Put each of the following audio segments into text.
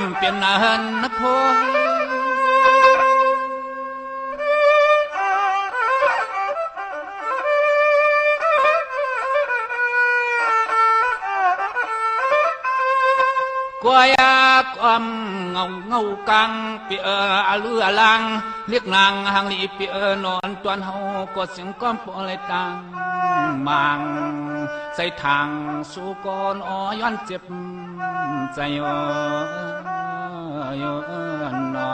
ำเป็นนันนพงกวยความเงกังเปียเลือลังเรียกนางหางลีเปียนอนตวนเฮากดเสียงก้อมปอเลยตังมังใส่ทางสู่ก่อนอ้อย้อนเจ็บใจนอ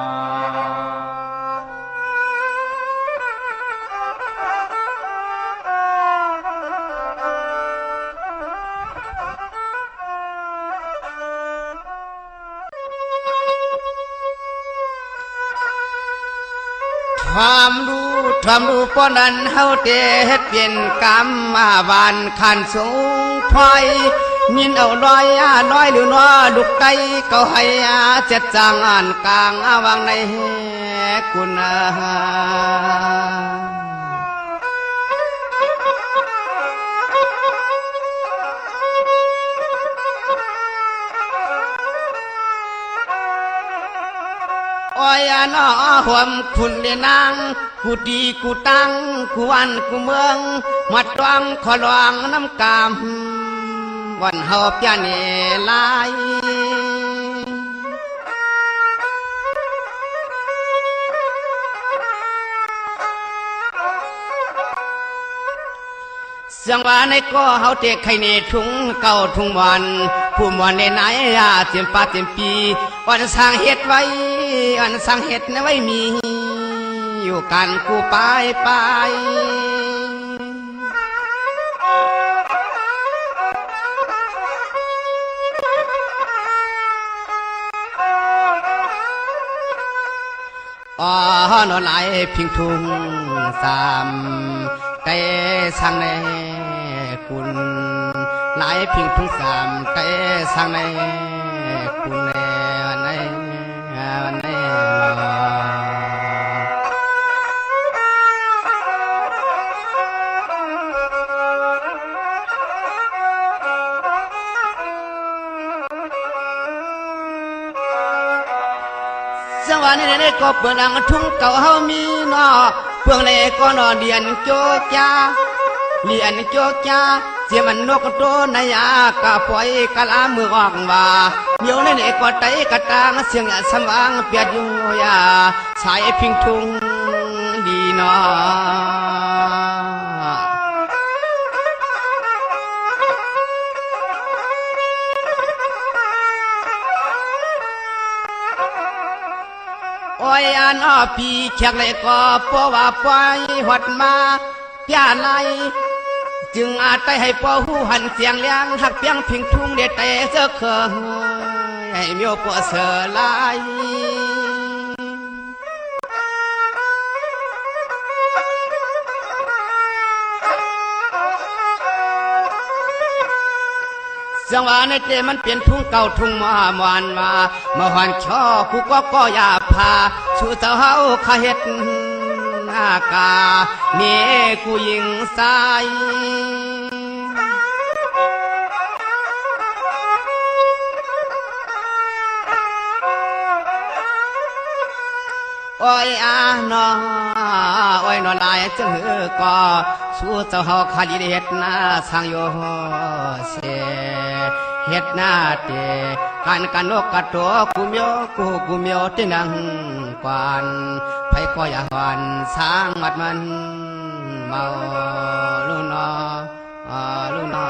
ความรู้ป้อนั้นเฮาเตเฮ็ดเปลี่ยนกรรมมาบานขันสูงถอยยินเอาน้อยหรือน้อดุกไก่เขาให้เจ็ดจางอ่านกลางวางในคุณอ้อยน้อหวมคุณเดนางกูดีกูตั้งกูวันกูเมืองมัดตวังขอลวงน้ำกามวันเฮาเปียเนลายเสียงว่าในก็เฮาเตะไข่เนทุ่งเก่าทุ่งวันผู้มวนในไหนเต็มป่าเต็มปีวันสร้างเฮ็ดไว้วันสร้างเฮ็ดไว้มีอยู่กันกูไปอ๋อนอนไหลพิงทุ่งสามไก่สังในคุณไหลพิงทุ่งสามไก่สังในคุณวันในสวรรค์ในก็เปิดอังทุ่งเก่าเฮามีนอเพื่องในก็นอนเดียนโจกยาเลียนโจกยาเสียมันนกโตนายากะปล่อยกะลามือออกว่าเดี๋ยวในก็ไตกะตางเสียงสว่างเปียดอยู่ยาสายพิงทุ่งดีนออ้อยอ้อปีเขียกเลยก็เพราะว่าปล่อยหดมาพิาไลจึงอาจไปให้พ่อหูหันเสียงเลี้ยงหักเพียงพิงทุ่งเด็ดแต่เสือเคยให้เมียวปวดเสือลายจังหวะในเจมันเปลี่ยนทุ่งเก่าทุ่งมามวนมาหันช่อกูก็อย่าพาชูเจ้าเฮาขาเฮ็ดหน้ากาเมียกูยิงใส่โอ้ยน้อโอ้ยนอลายจึงก็สู้เจ้าเฮาขาดีเฮ็ดหน้าสร้างโยเสเฮ็ดหน้าเตกันนกกระตัวกูเมียวที่นั่งกวนไผก็อย่าหวันสร้างมัดมันเมาลูนอลูนอ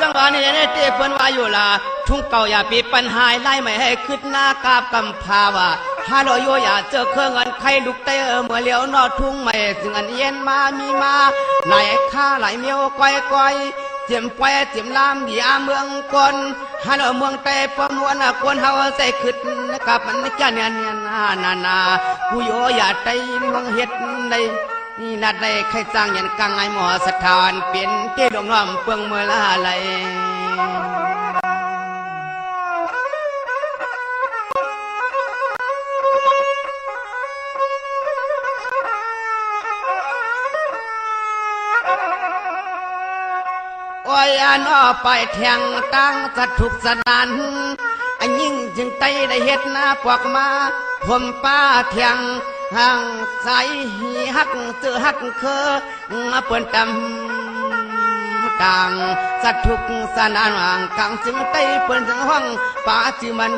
จังหวะนี้ในเตะเพิ่นว่าอยู่ล่ะทุ่งเก่าอย่าปิดปัญหาไล่ไม่ให้ขึ้นหน้ากาบกำพาว่าฮาโลโยอย่าเจอเครื่องเงินใครลุกเตะเมื่อเลี้ยวนอทุ่งไม่จึงอันเย็นมามีมาไหลข้าไหลเมียวก้อยเจียมไปเจียมลามดีอาเมืองคนฮาโลเมืองเตะประมวลควรเฮาใส่ขึ้นกับมันจะเนียนนากูโยอย่าไตเมืองเฮ็ดได้นี่นัดได้ใครจ้างยันกังไอหมอสถานเปลี่ยนเตี้ยดวงน้อมเปลืองเมื่อละไหล เ อันอ้อไปแทงตั้งสะทุกสนานอันยิ่งจึงไตได้เฮ็ดหน้าปวกมาผมป้าเทียงห่างใสหักเสือหักเคอมาเปิ้นตำต่างสัตว์ทุกสนานห่างกลางจึงไตเปิ้นจึงห้องป้าจือมัน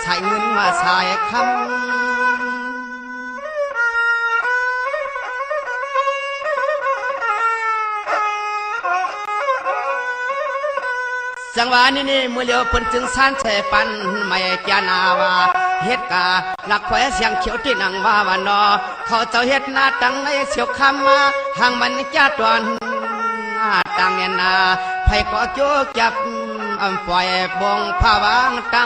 ใช้เงินมาใช้คำจังหวะนี้เมื่อเลี้ยวเปิ้นจึงสานแช่ปันไม่แก่นาว่าเฮ็ดกาหลักแขวเสียงเขียวที่นั่งว่าวันนอเขาเจ้าเฮ็ดหน้าตังในเสียวคำมาหางมันจ้าตอนหน้าตังเนี่ยนาไผก็โจกจับปล่อยบงผาวางตำ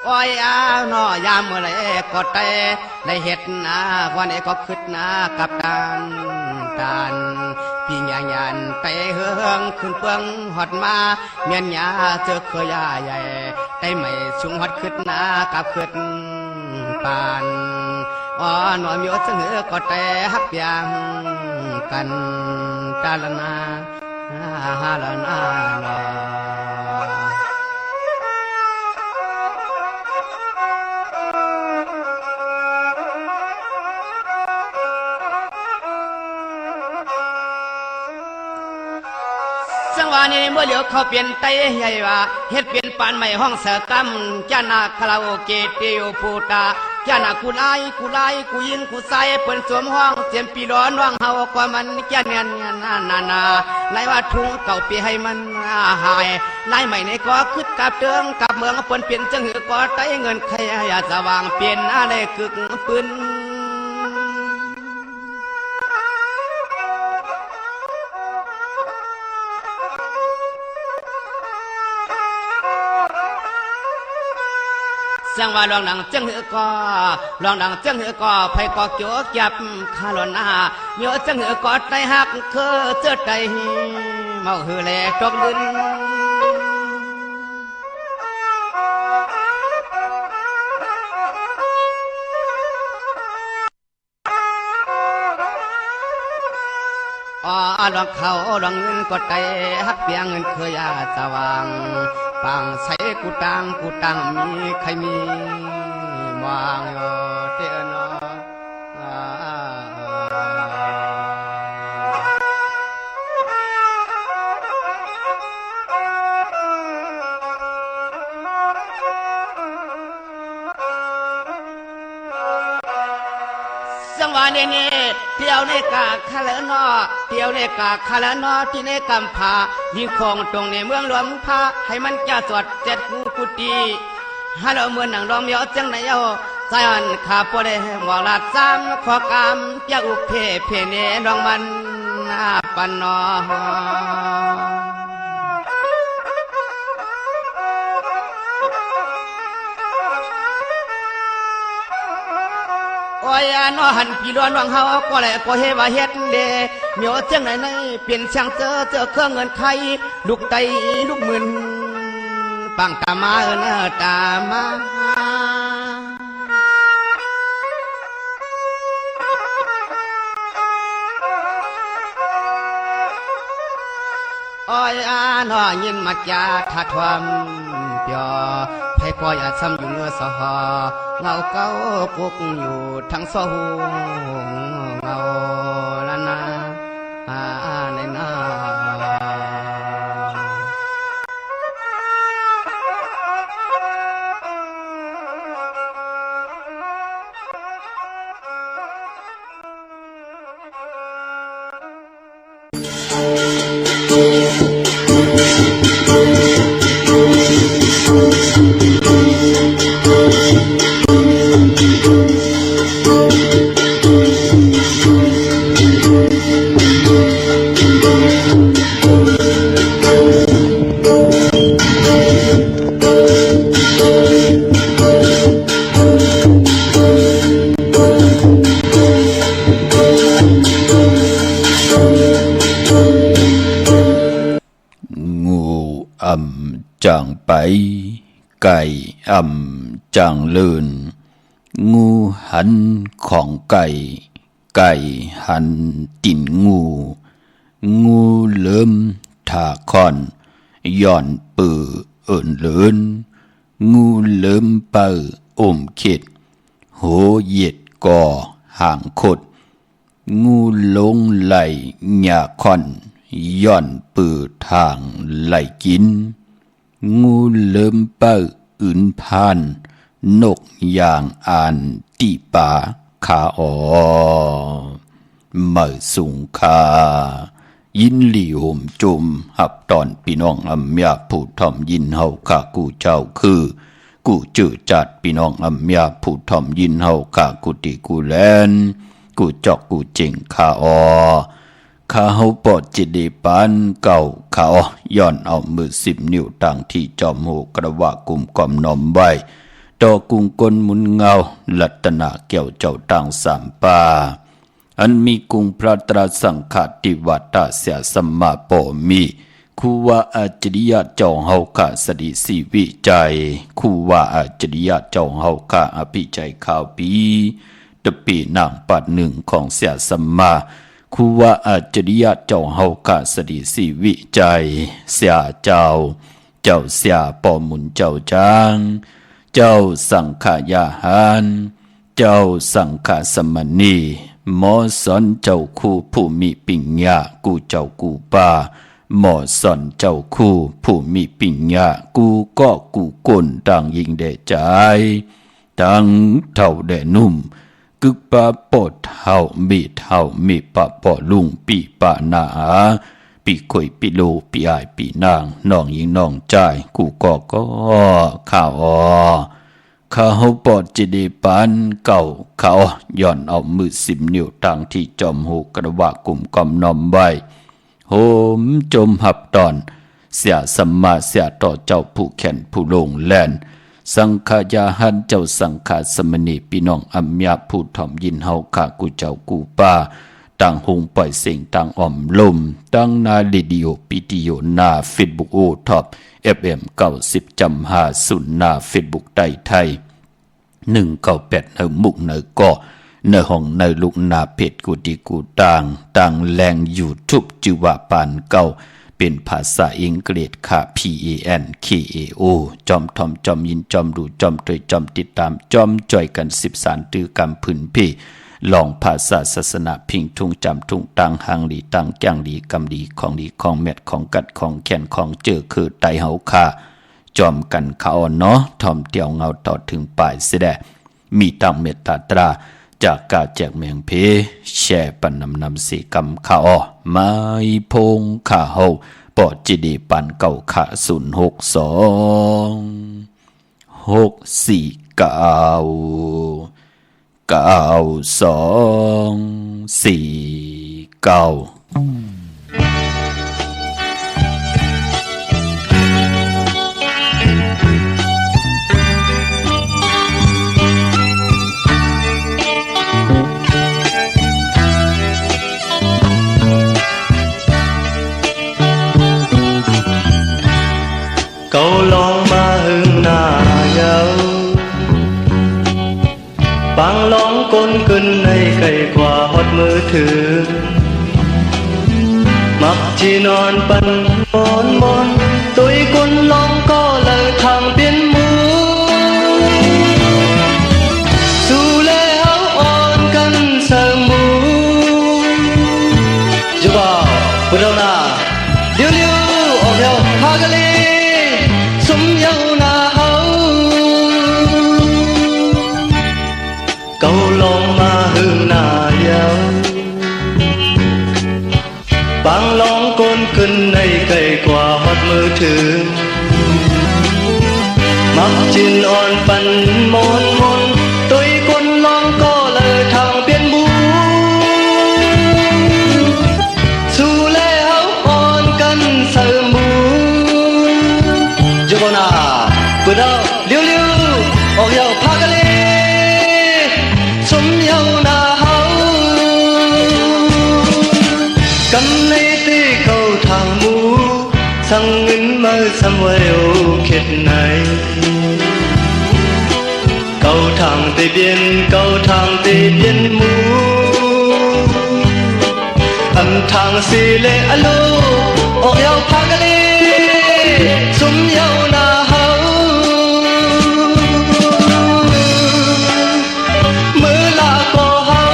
โอ้ยนอยามเมื่อไรก็เตะได้เห็ดนาวันนี้ก็คืดนากับการพี่ยายันเตะเฮืองขึ้นเปืองหอดมาเมียนยาเจอเคยยาใหญ่ได้ไม่ชุงหอดคืดนากับคืดปานหน่อยมีอดเสงอก็เตะฮักยางกันตาละนาฮาละนาจังหวะนี้เมื่อเหลียวเขาเปลี่ยนไตใหญ่ว่าเฮ็ดเปลี่ยนปานใหม่ห้องเสือกำจานาคาราโอเกะเตียวพูตาจานากูไลกูยิงกูใส่เปิ้นสวมห้องเสียมปีร้อนว่างเฮากว่ามันแก่เนียนนาไล่ว่าทุ่งเก่าปีให้มันหายไล่ใหม่ในก็คึดกับเตืองกับเมืองเปิ้นเปลี่ยนจังหือก็ไตเงินใครอยากสว่างเปลี่ยนอะไรกึกปืนจังว่าลองดังจังหือก็ลองดังจังหือก็ไผก็โจกจับคาลนาเยอะจังหือก็ไตหักเคอเจอไตเมาหือแลตกดินลองเขาลองเงินก็ไตหักเปียงเงินเคยยาสว่างปังใส่กูตังมีใครมีมางโยเตนจังหวะนี้เที่ยวในกาคาเลนอเที่ยวในกาคาเลนอที่ในกำพายิงคงตรงในเมืองหลวงพาให้มันจะสวดเจ็ดกุฏิฮัลโหลเมืองหนังรอมยอจังไหนเอาใจอันขาปวดหมอกลาดซ้ำขอกามยาอุเพเนรองมันปันนอโอ้ยนอหันพี่ล้วนวังเฮาก็แหละก็เฮว่าเฮ็ดเดเหมียวจังไหนเปลี่ยนช่างเจอเครื่องเงินไขลูกไตลูกมื่นปังตามาตามาโอ้ยนอยินมัดยาทัดทวมเปียไผก็อย่าซ้ำอยู่เนื้อสหเงาเก้ากุกอยู่ทั้งสหูเงาละนาในนา จางไป ไก่จางเลินงูหันของไก่ไก่หันติ่นงูเลิ่มถาคอนย่อนปือเอินเลินงูเลิ่มเปิอมเข็ดโหเหยียดก่อห่างขดงูลงไหลหยาคอนย่อนปือทางไหลกินงูเลิ่มเปิอื่นพานนกอย่างอ่านตีป่าขาอ๋อเมื่อสุงคายินหลี่ห่มจุมหับตอนพี่น้องอำยาผู้ทอมยินเฮาข้ากูเจ้าคือกูจื้อจัดพี่น้องอำยาผู้ทอมยินเฮาข้ากูติกูแลนกูจอกกูเจ๋งข้าอ๋อข้าเฮาปอดจิตดีปานเก่าข้าอ๋อย่อนเอามือ10 นิ้วต่างที่จอมโหกระว่ากุมกอมนอมไว้ต่อกุงกลมุนเงาลัตนาเกี่ยวเจ้าต่างสามป่าอันมีกุงพระตราสังฆติวัตตาเสียสัมมาปมีคูว่าอาจริยะเจ้าเฮาข้าสดิสีวิจัยคูว่าอาจริยะเจ้าเฮาข้าอภิจัยข่าวปีตะปีนางปัดหนึ่งของเสียสัมมาคูว่าอาจริยะเจ้าเฮาข้าสดิสีวิจัยเสียเจ้าเสียปอมุนเจ้าจางเจ้าสังขายาหารเจ้าสังฆสมณีหมอสอนเจ้าคู่ผู้มีปิญญากูเจ้ากูป่าหมอสอนเจ้าคู่ผู้มีปิญญากูก็กูก้นต่างยิงแด่ใจต่างเท่าแด่นุ่มกึกปะปอดเท่ามีปะปอลุงปีปะนาปีข่อยปีโลปีอายปีนางน้องยิงน้องใจกูก็ข้าวข้าเฮาปอดจิดีปานเก่าเขาย่อนเอามือ10 นิ้วต่างที่จอมหูกระว่ากุมกอมนอมไว้โหมจมหับตอนเสียสัมมาเสียต่อเจ้าผู้แขนผู้ลงแลนสังขายาหันเจ้าสังฆสมณีพี่น้องอัมยาผู้ถ่อมยินเฮาข้ากูเจ้ากูป้าต่างหงปล่อยเสียงต่างอ่อมลมตั้งนาเรดิโอปิติโอนาเฟซบุ๊กโอท็อป FM 90.50นาเฟซบุ๊กไทย198ในมุกในก่อในห้องในลูกนาเพจกูดีกูต่างแรงยูทูบจือว่าปานเก่าเป็นภาษาอังกฤษค่ะ PANKAO จอมทอมจอมยินจอมดูจอมตยจอมติดตามจอมจ่อยกัน13ตือกำพื้นพี่ลองภาษาศาสนาพิงทุงจำทุงตังหังหลีตังแก้งหลีกำดีของเม็ดของกัดของแขนของเจอคือไตเฮาค่ะจอมกันเขาเนาะทอมเตียวเงาต่อถึงปลายเสดมีตังเมตตาตราจากกาแจกเมียงเพแช่ปันนำสีกำเขาไม่พงข้าเฮาปอดจิดีปันเก่าขา06249Cậu lòng mà hưng nà dâu Bang lòng con cân này cày qua hót mơ thương Mặc chỉ non bần môn Tôi con lòng có lời thằng biên mũ Dù lê áo ôn cân sơ mũ Dù bảo, bữa đâu nà Liêu ổ theo hà gà lê Câu lòng mà hương nà dâu Bang lòng con cân này cày qua hót mơ thương Mặc chín on bắn môn Tôi con lòng có lời thằng biên bú Dù lê áo on cân sơ mũ Dù con à Bữa đâu liêu Ổ dâu phá gà lê Cầm này tê cầu thang mũ Sang ngân mơ xăm quay ô khiết này cầu thang tây biên mũ âm thang xì lệ alo ô yêu phá lê sum yêu na hậu mưa là cô hậu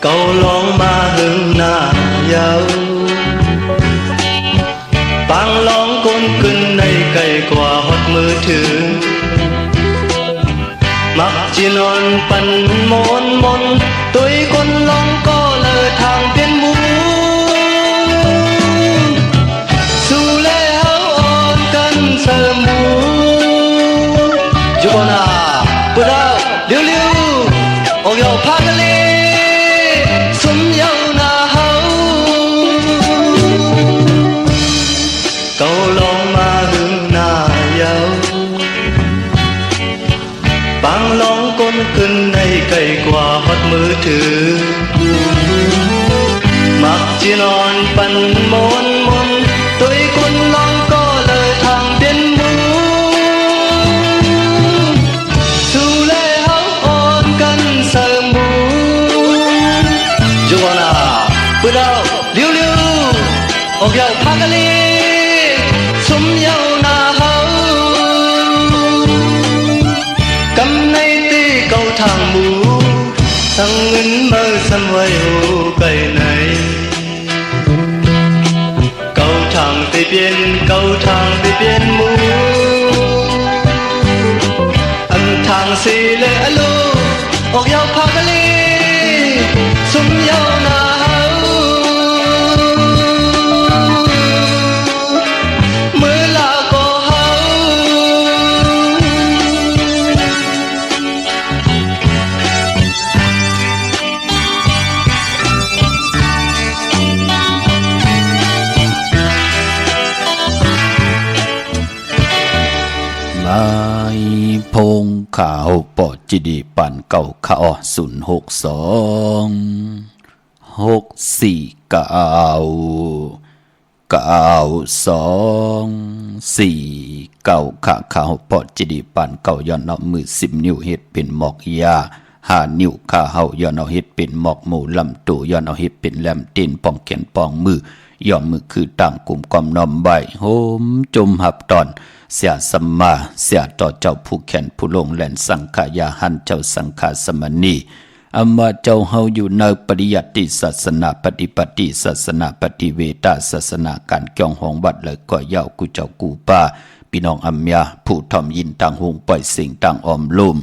câu lóng ma hưng na yêu bang lóng côn cưng này cày quả hót mưaถือ mặc chỉ non phần môn môn tôi con lóng có lời thang tiên mũ dù lê hấu ôn cân sơ mũ chú con à bữa đâu liêu liêu ô yêu phá cái lê sum yêu na hấu câu lóng ma hưng na yêu bang lóng con cưng này cày quả hót mưaถือ mặc chỉ non phần môn môn tôi con lóng có lời thang tiên mũ dù lê hấu ôn cân sơ mũ chú con à bữa đâu liêu liêu ô yêu phá cái lê sum yêu na hấu cầm nay tì câu thang mũ sang ngân mơ xăm vai hồ cây này câu thang tây biên mũ âm thang xì lệ alo ô yêu phá cái lê sum yêu na hấu mưa là cô hấuไม้พงข่าวปอจิดีปั่นเก่าข่าว062464924ข่าวปอจิดีปั่นเก่าย้อนเอามือ10 นิ้วเฮ็ดเป็นหมอกยา5 นิ้วข่าวย้อนเอาเฮ็ดเป็นหมอกหมูลำตูย้อนเอาเฮ็ดเป็นแหลมตีนป้องแขนป้องมือย่อมมือคือตั้งกลุ่มกอมน้อมใบโหมจมหับตอนเสียสัมมาเสียต่อเจ้าผู้แขนผู้ลงแหลนสังขายาหันเจ้าสังขาสมณีอำมาเจ้าเฮาอยู่ในปริยัติศาสนาปฏิปฏิศาสนาปฏิเวทศาสนาการเกี่ยวหองบัดเลยก็ยาวกูเจ้ากูป้าพี่น้องอัมยาผู้ทอมยินต่างหงปล่อยสิ่งต่างออมลุ่ม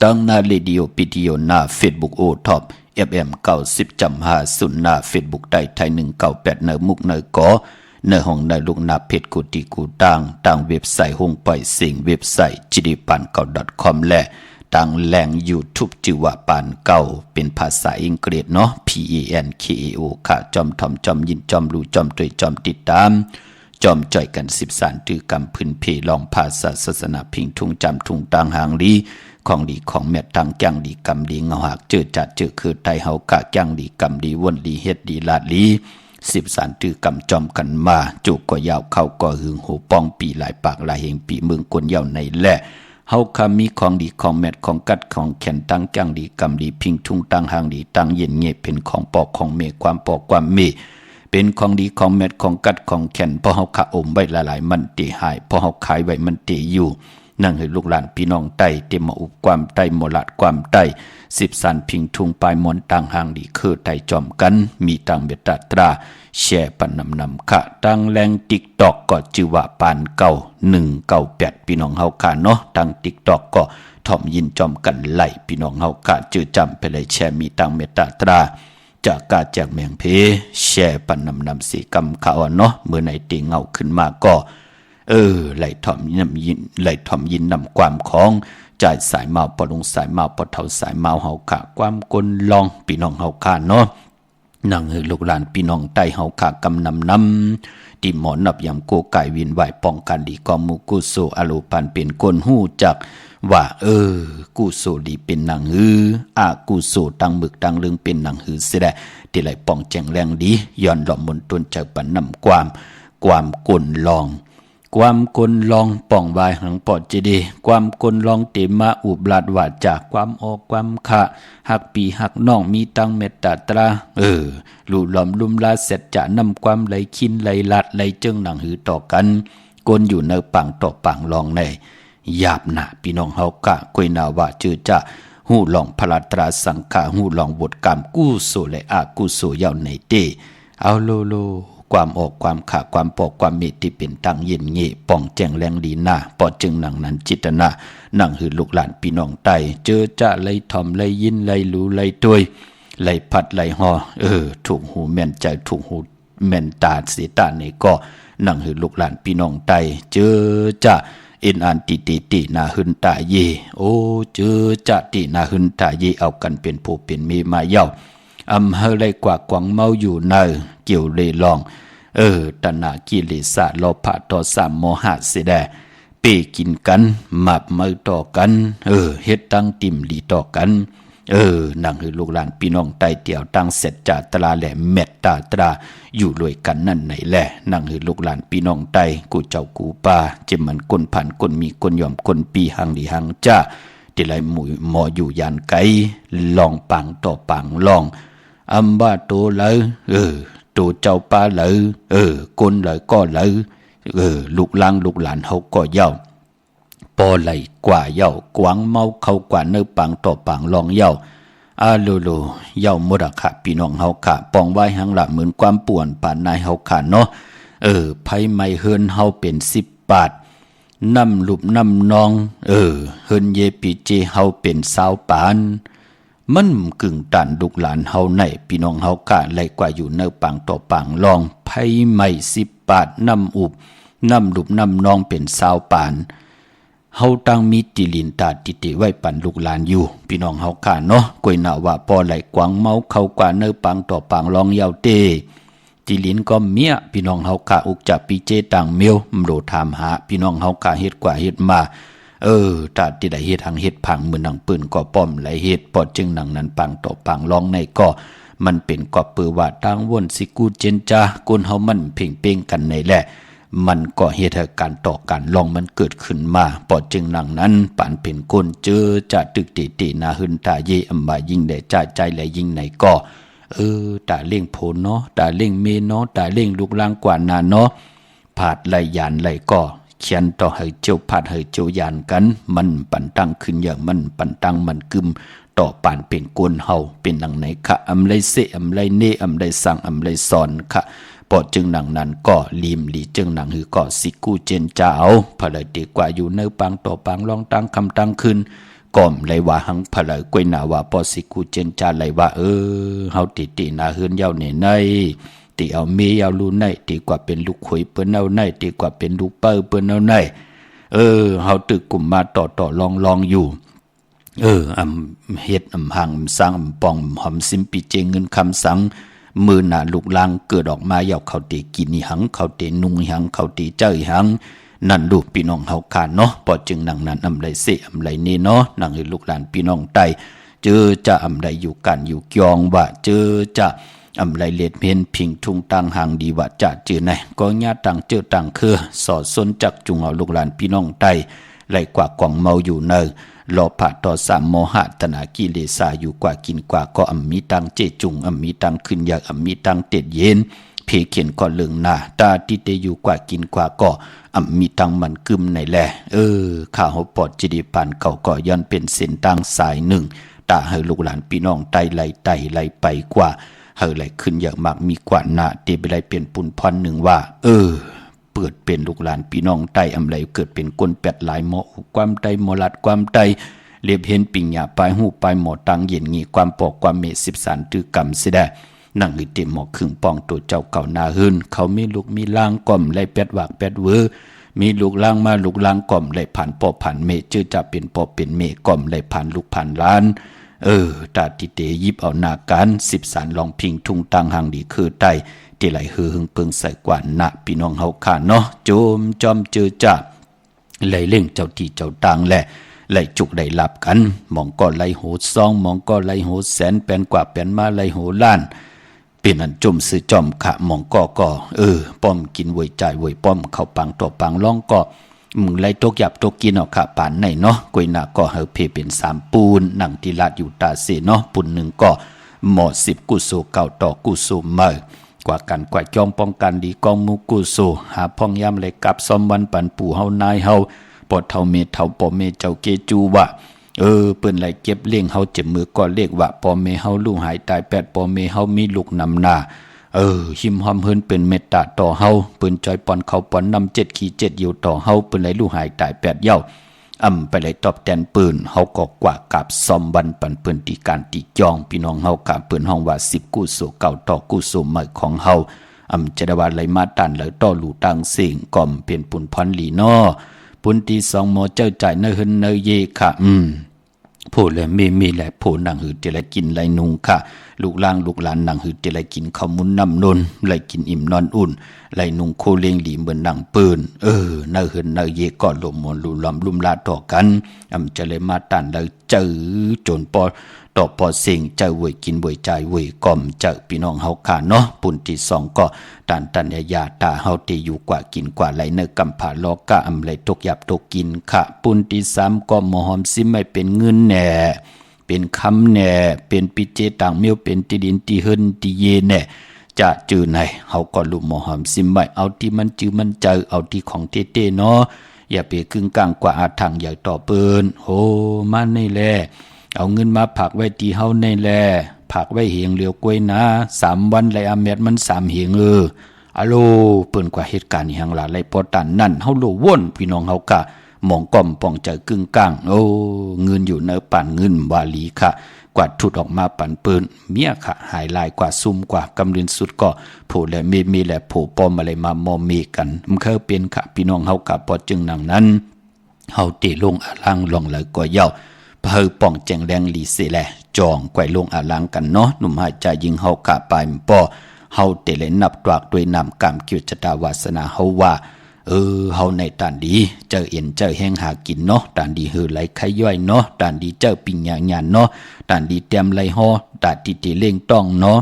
ตั้งนาเรดิโอพิทิโอนาเฟซบุ๊กโอท็อปFM 90.5นาเฟซบุ๊กได้ไทย198เนมุกเนกอเนห้องในลูกนาเพจกุฏิกูต่างเว็บไซต์หงปล่อยสิ่งเว็บไซต์ jidipankou.com และต่างแหล่ง YouTube จิวะปานเก่าเป็นภาษาอังกฤษเนาะ PANKAO ค่ะจอมทอมจอมยินจอมรู้จอมด้วยจอมติดตามจอมจ่อยกัน13ตือกำพื้นเพลองภาษาศาสนาพิงทุ่งจำทุ่งต่างหางลีของดีของแม่ตังแกงดีกำดีเงาหักเจอจัดเจอคือไทยเฮากะแกงดีกำดีวนดีเฮ็ดดีลาดลี13ตือกำจอมกันมาจุกก็ยาวเข้าก็หึงหูป้องปีหลายปากหลายเฮงปีเมืองกวนยาวในแหละเฮาคำมีของดีของแม่ของกัดของแขนตั้งแกงดีกำดีพิงทุ่งตั้งหางดีตั้งเย็นเงียบเป็นของปอกของเมความปอกความเมเป็นของดีของเม็ดของกัดของแขนพอเฮาขะอมไว้หลายๆมันเตหายพอเฮาขายไว้มันเตอยู่นั่งให้ลูกหลานพี่น้องไต้เต็มมาอุบความไต้หมลาดความไต้10 สันพิงทุงปลายมอนต่างหางดีคือไต้จอมกันมีต่างเบตตราแชร์ปันนำค่ะตั้งแรง TikTok ก็ชื่อว่าปานเก่า198พี่น้องเฮาค่ะเนาะตั้ง TikTok ก็ทอมยินจอมกันไหลพี่น้องเฮาค่ะจื้อจำไปเลยแชร์มีต่างเมตตราจากกาแจกแมงเพแช่ปันนำสีกำข่าวเนาะเมื่อไหนตีเงาขึ้นมาก็ไหลถ่อมยินนำความของจ่ายสายเมาปอลงสายเมาปอเท่าสายเมาเฮาขาความกลลองพี่น้องเฮาขาเนาะ นั่งลูกหลานพี่น้องใต้เฮาขากำนำที่หมอนับยำโกไก่วินไหวป้องกันดีกอมูกุโซอโลปันเป็นคนหู้จักว่ากุโซดีเป็นหนังหือกุโซตังมึกตังลึงเป็นหนังหือเสียได้ที่ไหลป้องแจงแรงดีย้อนหล่อมนตนเจ้าปันนำความกลลองความกลลองป่องวายหังปอดเจดีความกลลองเตมาอุบลาดว่าจากความออกความขะหักปีหักน้องมีตังเมตตาตราลูหลอมลุมลาเสร็จจะนำความไหลคินไหลลัดไหลเจิงหนังหือต่อกันกลอยู่ในปังต่อปังลองในหยาบหนาพี่น้องเฮากะกวยนาว่าจือจะหูหลองพลาตราสังขะหูหลองบทกรรมกู้โสและกุโสยาวในเตเอาโลความออกความขาความปอกความมีที่เป็นตังเย็นเง่ป่องแจงแรงดีหน้าปอจึงหนังนั้นจิตนาหนังหือลูกหลานพี่น้องไตเจอจะไลทอมไลยินไลรู้ไลตัวยไลพัดไลหอถูกหูแม่นใจถูกหูแม่นตาเสียตาในก็หนังหือลูกหลานพี่น้องไตเจอจะเอ็นอันตินาหึนตาเยเจอจะตินาหึนตาเยเอากันเป็นผู้เป็นเมมาเย้าเฮอไรกว่ากวางเมาอยู่เนอเกี่ยวเลยลองตนากิเลสะโลภะโทสะโมหะเสดเปกินกันมับมือต่อกันเฮ็ดตั้งติ่มลีต่อกันนั่งคือลูกหลานพี่น้องไตเตี่ยวตั้งเสร็จจาตราแหลเม็ดตาตราอยู่รวยกันนั่นไหนแหละนั่งคือลูกหลานพี่น้องไตกูเจ้ากูป่าเจ็บมันก้นผ่านก้นมีก้นยอมก้นปีหังดีหังจ้าที่ไรหมู่หมออยู่ยานไกลองปังต่อปังลองบ้าโตเลยตัวเจ้าป่าเลยก้นเลยก็เลยลูกหลานเฮาก็เย้าปอไหลกว่าเย้ากวางเมาเข้ากว่าเนื้อปังต่อปังลองเย้าโลเย้าหมดค่ะพี่น้องเฮาค่ะปองไว้หังละเหมือนความป่วนป่านนายเฮาค่ะเนาะไผไม่เฮินเฮาเป็น10 บาทน้ำลุบน้ำนองเฮินเยปีเจเฮาเป็น20 ปานมันกึ่งตันลูกหลานเฮาในพี่น้องเฮากะไหลกว่าอยู่เนื้อปังต่อปังลองไผไม่10 บาทน้ำอุบน้ำลุบน้ำนองเป็น20 ปานเฮาตั้งมีติลินตาติติไว้ปันลูกหลานอยู่พี่น้องเฮากะเนาะกวยนาว่าพอไหลกวางเมาเข้ากว่าเนื้อปังต่อปังลองยาวเตติลินก็เมียพี่น้องเฮากะอุกจะปีเจต่างเมียวมโรถามหาพี่น้องเฮากะเฮ็ดกว่าเฮ็ดมาตาที่ได้เฮ็ดทางเฮ็ดพังมือหนังปืนก็ป้อมไหลเฮ็ดปอดจึงหนังนั้นปังต่อปังลองในก็มันเป็นกอบปือว่าทางวนสิกูเจนจากุนเฮามันเพ่งเป้งกันในแหละมันก็เฮ็ดให้การต่อการลองมันเกิดขึ้นมาปอดจึงหนังนั้นปานเป็นคนเจอจะตึกตินาหึนตาเยอำบายิ่งได้จ่าใจและยิ่งในก็ตาเล่งโพเนาะตาเล่งเมเนาะตาเล่งลูกลางกว่านาเนาะผาดไหลยานไหลก็เขียนต่อให้เจ้าพัดให้เจ้ายานกันมันปันตั้งขึ้นอย่างมันปันตั้งมันกึมต่อปานเป็นกวนเฮาเป็นดังไหนคะอำไรเสอำไรเนอำไรสั่งอำไรสอนค่ะปอจึงหนังนั้นก็ลีมลีจึงหนังหือก็สิกูเจนจ้าเอาพะเลยดีกว่าอยู่ในปังต่อปังลองตั้งคำตั้งขึ้นก่อมเลยว่าหังพะเลยกวยนาว่าปอสิกูเจนจ้าเลยว่าเฮาตินาเฮือนยาวในตีเอาเมียเอาลูในตีกว่าเป็นลูกขวยเปิ้นเอาในตีกว่าเป็นลูกเปิ้นเอาในเฮาตึกกลุ่มมาต่อลองอยู่เฮ็ดหังสร้างปองหอมซิมปีเจเงินคำสังมือหน้าลูกลางเกิดออกมาเยาเขาตีกินหังเขาตีนุ่งหังเขาตีเจ้ยหังนั่นลูกพี่น้องเฮาขาเนาะพอจึงนั่งนั้นอำไรเสอำไรนี่เนาะนั่งให้ลูกหลานพี่น้องไตเจอจะอำไรอยู่กันอยู่กยองว่าเจอจะอำไรเล็ดเพียนพิงทุงตังหางดีว่าจะเจอไหนก็ญาตังเจอตังคือสอดสนจักจุงเอาลูกหลานพี่น้องไตไหลกว่ากว่างเมาอยู่เนอโลภะโทสะโมหะตนากิเลสาอยู่กว่ากินกว่าก็มีตังเจจุงมีตังขึ้นอยากมีตังเต็ดเย็นเพเขียนก็เลืองหน้าตาที่เตอยู่กว่ากินกว่าก็มีตังมันกึมในแลข้าหปอดจิดิปันเก่าก็ย้อนเป็นเส้นตังสายหนึ่งตาให้ลูกหลานพี่น้องไตไหลไปกว่าเฮาไหลขึ้นอย่างมากมีกว่าหน้าเตไปไหลเป็นปุ่นพรหนึ่งว่าเปิดเป็นลูกหลานพี่น้องไตอำไหลเกิดเป็นก้นแปดหลายหมอความไตหมอลัดความไตเรียบเห็นปิ่งหยาปลายหูปลายหมอตังเย็นงี้ความปอกความเม13ตือกรรมเสดนั่งอีเต็มหมอครึ่งปองตัวเจ้าเก่านาหืนเขามีลูกมีล่างก่อมไหลแปดวากแปดเวอมีลูกล่างมาลูกล่างก่อมไหลผ่านปอผ่านเมจื้อจะเป็นปอเป็นเมก่อมไหลผ่านลูกผ่านล้าน ตาติเตยิบเอาหน้าการ10สารลองพิงทุ่งตังหังดีคือใต้ที่ไหลหือหึงเปิงใส่กว่าณพี่น้องเฮาค่ะเนาะโจมจอมเจอจ้าไหลเล่งเจ้าที่เจ้าตังแหละไหลจุกได้หลับกันมองก็ไหลโหซองมองก็ไหลโหแสนแปนกว่าแปนมาไหลโหล้านเป็นอันจมซื้อจอมขะมองก็ป้อมกินไว้ใจไว้ป้อมเข้าปังตัวปังล่องก็มึงไล่ตกหยับตกกินเอาขะปานไหนเนาะกวยหน้าก็เฮาเพเป็น3ปูนหนังที่ลาดอยู่ตาเสเนาะปูน1ก็หมอ10กุโสเก่าต่อกุโสเมื่อกว่ากันกว่าจองป้องกันดีกองมุกุโสหาพ่องย่ำเลยกับซ้อมวันปันปู่เฮานายเฮาปอดเท่าเมเท่าปอเมเจ้าเกจูว่าเปิ้นไหลเก็บเลี้ยงเฮาเจ็บมือก็เรียกว่าปอเมเฮาลูกหายตาย8ปอเมเฮามีลูกนำหน้าหิมหอมเฮินเป็นเมตตาต่อเฮาเปิ้นจอยปอนเขาปอนนำ7ขี่7อยู่ต่อเฮาเปิ้นไหลลูกหายตาย8เย้าไปไหลตอบแทนปืนเฮาก็กว่ากับซ้อมวันปันเปิ้นตีการตีจองพี่น้องเฮากะเปิ้นห้องว่า10กุโสเก่าต่อกุโสใหม่ของเฮาจะได้ว่าไหลมาตันไหลต่อหลู่ตังสิงก่อมเป็นปุ่นพรหลีน้อปุนตี2หมอเจ้าใจเนเฮินเนเยค่ะผู้เลยมีแหละผู้นั่งหือจะเลยกินไหลนุงค่ะลูกล่างลูกหลานนั่งหือจะเลยกินข้าวมุนน้ำนนไหลกินอิ่มนอนอุ่นไหลนุงโคเลงหลีเหมือนนั่งปืนเนเฮินเนเยก็ลมมนลุ่มลุ่มลาต่อกันจะเลยมาตันเลยเจอจนปอต่อพอเสียงเจ้าเวยกินเวยใจเวยก่อมเจ้าพี่น้องเฮาค่ะเนาะปุ่นที่2ก็ตันยาตาเฮาตีอยู่กว่ากินกว่าไหลเนกำผาลอกะไหลตกหยับตกกินค่ะปุ่นที่3ก็มหอมซิไม่เป็นเงินแหน่เป็นคำแหน่เป็นปิเจต่างเมียวเป็นติดินติเฮินติเยแหน่จะจือไหนเฮาก็ลุมมหอมซิไม่เอาที่มันจือมันเจอเอาที่ของเต้ๆเนาะอย่าไปครึ่งกลางกว่าอาทางใหญ่ต่อเปิ้นโหมานี่แลเอาเงินมาผักไว้ตีเฮาในแลผักไว้เหียงเหลียวกล้วยนะ3วันไหลอาเม็ดมัน3เหียงอะโลเปิ้นกว่าเหตุการณ์อย่างหลายไหลปอตันนั่นเฮาโลว่นพี่น้องเฮากะมองก้อมป้องใจกึ่งกลางเงินอยู่เนื้อปั่นเงินวาลีค่ะกว่าทุดออกมาปั่นปืนเมียค่ะหายลายกว่าซุ่มกว่ากำลินสุดก็ผู้และมีและผู้ปอมอะไรมามอมมีกันมันเคยเป็นค่ะพี่น้องเฮากะปอจึงนังนั้นเฮาตีลงอลังลองเลยก็เย้าเพิ่ป่องแจงแรงลีเสแลจองไกวลงอาลังกันเนาะหนุ่มหายใจยิงเฮากะปายป้อเฮาเตเลนับตวากด้วยนำกรรมเกี่ยวชะตาวาสนาเฮาว่าเฮาในตานดีเจอเอ็นเจอแห้งหากินเนาะตานดีหือไหลไข่ย่อยเนาะตานดีเจอปิญญาญาณเนาะตานดีเต็มไหลฮอตานดีเล่งต้องเนาะ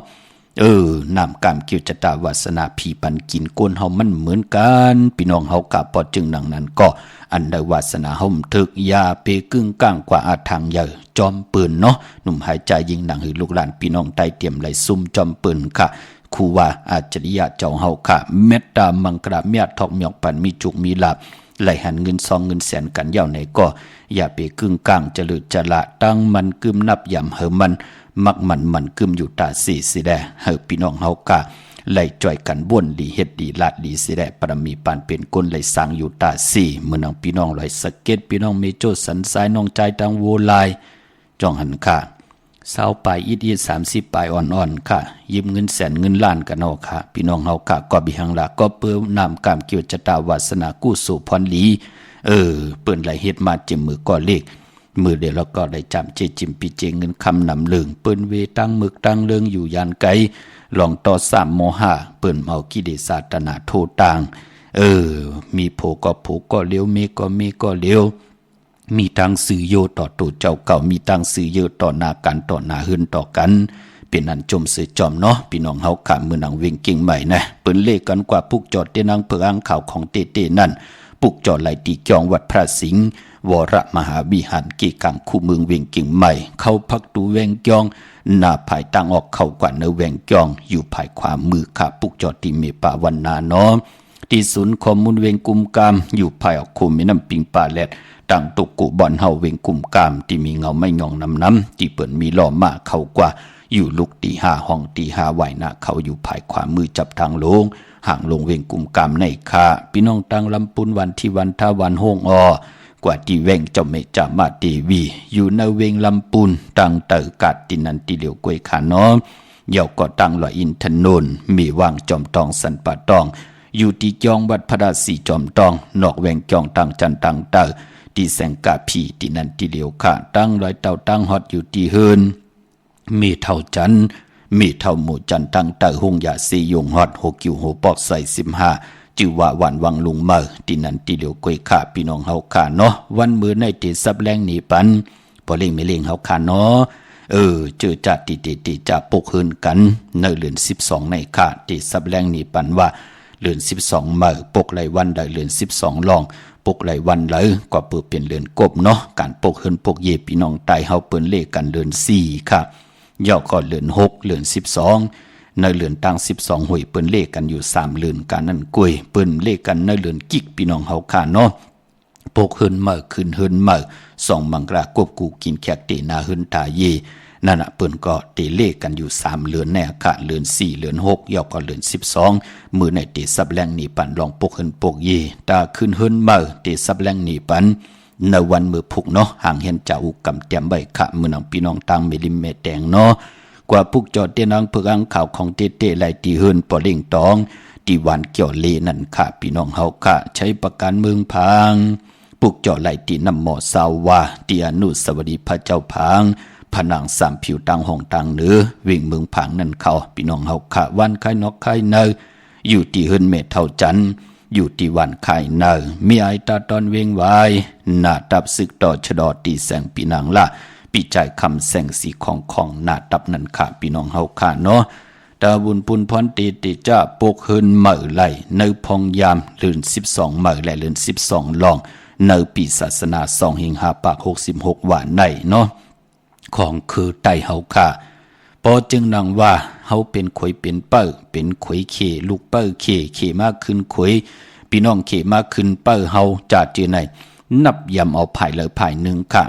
นำกรรมเกี่ยวชะตาวาสนาผีปันกินก้นเฮามันเหมือนกันพี่น้องเฮากะปอจึงดังนั้นก็อันใดวาสนาห่มถึกยาเปกึ่งกลางกว่าอาทางใหญ่จอมปืนเนาะหนุ่มหายใจยิงหนังหือลูกหลานพี่น้องใต้เตรียมไหลซุ่มจอมปืนค่ะครูว่าอาจริยะเจ้าเฮาค่ะเมตตามังกราเมียทอกหยอกปันมีจุกมีลาบไหลหันเงิน2เงินแสนกันยาวไหนก็อย่าเปกึ่งกลางจะลือจะละตั้งมันกึมนับย่ำเฮมันมักมันกึมอยู่ตาสีสิแดเฮาพี่น้องเฮากะไหลจ่อยกันบ่นดีเฮ็ดดีลาดดีสิได้ปรมีปานเป็นก้นไหลสร้างอยู่ตาสี่เมื่อน้องพี่น้องไหลสะเก็ดพี่น้องเมโจสันสายน้องใจตังโวลายจ้องหันค่ะ20ปลายอีด30ปลายอ่อนๆค่ะยืมเงินแสนเงินล้านกันเนาะค่ะพี่น้องเฮากะก็บิหังละก็เปิ้นนำกามเกี่ยวชะตาวาสนากู้สู่พรหลีเปิ้นไหลเฮ็ดมาจิมมือก็เลขมือเดียวแล้วก็ได้จำเจจิมปิเจเงินคำนำเลืองเปิ้นเวตั้งมึกตั้งเลืองอยู่ยานไกลองต่อ3โมหะเปิ้นเอากิเลสาตนาโทต่างมีโผก็เลี้ยวมีก็เลี้ยวมีทางสื่อโยต่อตัวเจ้าเก่ามีทางสื่อเยต่อหน้ากันต่อหน้าหืนต่อกันเป็นอันจมเสือจอมเนาะพี่น้องเฮาขามมือหนังเวงเก่งใหม่นะเปิ้นเลขกันกว่าปุกจอดเตนังเพื่ออ้างข่าวของเต้นั่นปุกจอดไหลตีจองวัดพระสิงห์วรมหาวิหารเกกังคู่เมืองเวียงเก่งใหม่เข้าพักตูแวงจองหน้าภายตั้งออกเข้ากว่าเนแวงจองอยู่ภายขวามือขาปุกจอดที่เมปาวันนาเนาะที่ศูนย์ข้อมูลเวียงกุมกามอยู่ภายออกคุมแม่น้ำปิงป่าแลดตั้งตุกุบ่อนเฮาเวียงกุมกามที่มีเงาไม่ยองน้ำที่เปิ่นมีล้อมาเข้ากว่าอยู่ลุกตี5ห้องตี5ไหวหน้าเขาอยู่ภายขวามือจับทางลงห่างลงเวียงกุมกามในคาพี่น้องตังลำปุนวันที่วันทาวันโฮงกว่าที่แวงเจ้าเมจามาเตวีอยู่ในเวงลำปูนตังเตอกาดตินันติเหลียวกวยขาน้อมเย่าก็ตังลอยอินทนนมีว่างจอมตองสันปะตองอยู่ที่จองวัดพระราศีจอมตองนอกแวงจองตังจันตังเตอ ตีแสงกะผีตีนันตีเดียวค่ะตั้งร้อยเต่าตั้งฮอดอยู่ตีเฮินมีเท่าจันมีเท่าหมู่จันตั้งเต่าหงยาสียงฮอด6กิวโหปอกใส่15จือว่าหวานวังลุงเมอตีนันตีเดียวกวยค่ะพี่น้องเฮาค่ะเนาะวันมื้อในตีซับแรงหนีปันบ่เล่งไม่เล่งเฮาค่ะเนาะเจอจัดตีจะปกเฮินกันในเดือน12ในค่ะตีซับแรงหนีปันว่าเดือน12เมอปกไหลวันได้เดือน12ลองปกไหลวันเลยกว่าเปิดเป็นเดือนกบเนาะการปกเฮินปกเยพี่น้องตายเฮาเปิ้นเลขกันเดือน4ค่ะย่อก็เดือน6เดือน12ในเดือนตั้ง12หวยเปิ้นเลขกันอยู่3เดือนกันนั่นกุยเปิ้นเลขกันในเดือนกิกพี่น้องเฮาค่ะเนาะปกเฮินเมอขึ้นเฮินเมอ2มังกรากบกูกินแขกเตนาเฮินตาเยนั่นน่ะเปิ้นก็เตเลขกันอยู่3เดือนแน่ค่ะเดือน4เดือน6ย่อก็เดือน12มื้อในเตซับแรงนี่ปันลองปกเฮินปกเยตาขึ้นเฮินเมอเตซับแรงนี่ปันในวันมือพุกเนาะห่างเห็นจ่าอุกำเตรียมใบค่ะมือนังพี่น้องตังเมลิมเมแดงเนาะกว่าพุกจอดเตนังเพื่ออังข่าวของเตไหลตีเฮินปอเล่งตองตีวันเกี่ยวเลนั่นค่ะพี่น้องเฮาค่ะใช้ประกันเมืองพังปุกจอดไหลตีนำหมอสาววาตีอนุสวดีพระเจ้าพังผนังสามผิวตังห้องตังเหนือวิ่งเมืองพังนั่นเขาพี่น้องเฮาค่ะวันไข่นกไข่เนยอยู่ตีเฮินเมเท่าจันอยู่ที่วันไข่เนอมีไอตาตอนเวงไว้หน้าตับศึกต่อชะดอตีแสงปีนางละปีใจคำแสงสีของหน้าตับนั่นค่ะพี่น้องเฮาค่ะเนาะตาบุญปุนพรตีจ้าปกเฮินเหม่อไหลในพองยามเดือน12เหม่อและเดือน12ลองในปีศาสนา2หิง5ปาก66ว่าในเนาะของคือไตเฮาค่ะพอจึงนังว่าเฮาเป็นขวยเป็นเป้อเป็นขวยเขลูกเป้อเขมากขึ้นขวยพี่น้องเขมากขึ้นเป้อเฮาจัดจือไหนนับยำเอาไผ่เลยไผ่หนึ่งค่ะ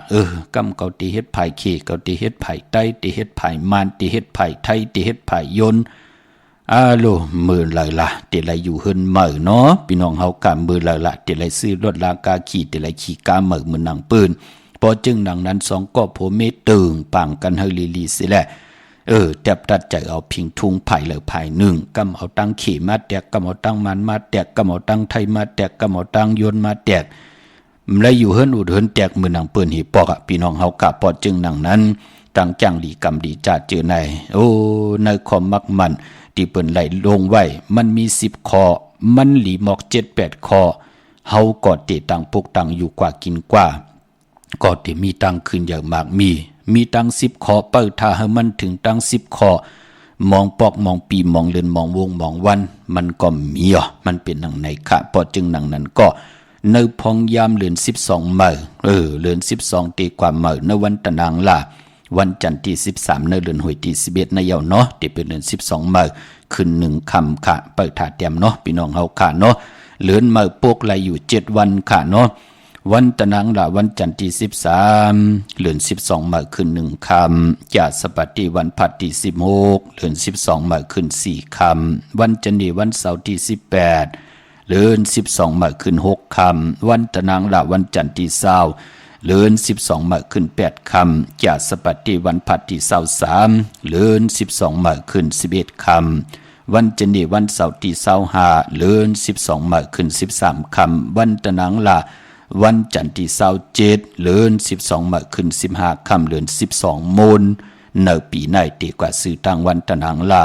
กำเกาตีเฮ็ดไผ่เขเกาตีเฮ็ดไผ่ใต้ตีเฮ็ดไผ่มานตีเฮ็ดไผ่ไทยตีเฮ็ดไผ่ยนโลมือเลยล่ะเตไหลอยู่เฮินเหม่อเนาะพี่น้องเฮากะมือเลยล่ะเตไหลซื้อรถลากาขี่เตไหลขี่กาเหม่อมือหนังปืนพอจึงดังนั้นสองก็โผเมตึงปังกันเฮลีสิแหละแตบตัดใจเอาพิงทุงไผ่เลยไผ่หนึ่งกำเอาตั้งขี่มาแตกกำเอาตั้งมันมาแตกกำเอาตั้งไทยมาแตกกำเอาตั้งยนมาแตกแล้วอยู่เฮิรนอุดเฮิรนแตกมือหนังเปิ้นหีปอกพี่น้องเฮากะปอจึงหนังนั้นตั้งจังดีกำดีจัดเจอในในความมักมันที่เปิ้นไหลลงไว้มันมี10ข้อมันหลีหมอก7-8ข้อเฮาก็เตตังปกตังอยู่กว่ากินกว่าก็ที่มีตังขึ้นอย่างมากมีตัง10ข้อเปิดถ้าให้มันถึงตัง10ข้อมองปอกมองปีมองเดือนมองวงมองวันมันก็มีมันเป็นหนังในค่ะพอจึงหนังนั้นก็ในพองยามเดือน12เมื่อเดือน12ตีกว่าเมื่อในวันตะนางล่ะวันจันทร์ที่13ในเดือนหวยที่11ในเยาเนาะที่เป็นเดือน12เมื่อขึ้น1ค่ำค่ะเปิดถาเตรียมเนาะพี่น้องเฮาค่ะเนาะเดือนเมื่อปกไหลอยู่7วันค่ะเนาะวันตะนังละวันจันทร์ที่13เดือน12เมื่อขึ้น1ค่ำจะสปัตติวันพัดที่16เดือน12เมื่อขึ้น4ค่ำวันจันทร์วันเสาร์ที่18เดือน12เมื่อขึ้น6ค่ำวันตะนังละวันจันทร์ที่20เดือน12เมื่อขึ้น8ค่ำจะสปัตติวันพัดที่23เดือน12เมื่อขึ้น11ค่ำวันจันทร์วันเสาร์ที่25เดือน12เมื่อขึ้น13ค่ำวันตะนังละวันจันทร์ที่27เดือน12เมื่อขึ้น15ค่ำเดือน12มูลในปีในตีกว่าซื้อตั้งวันตะนังลา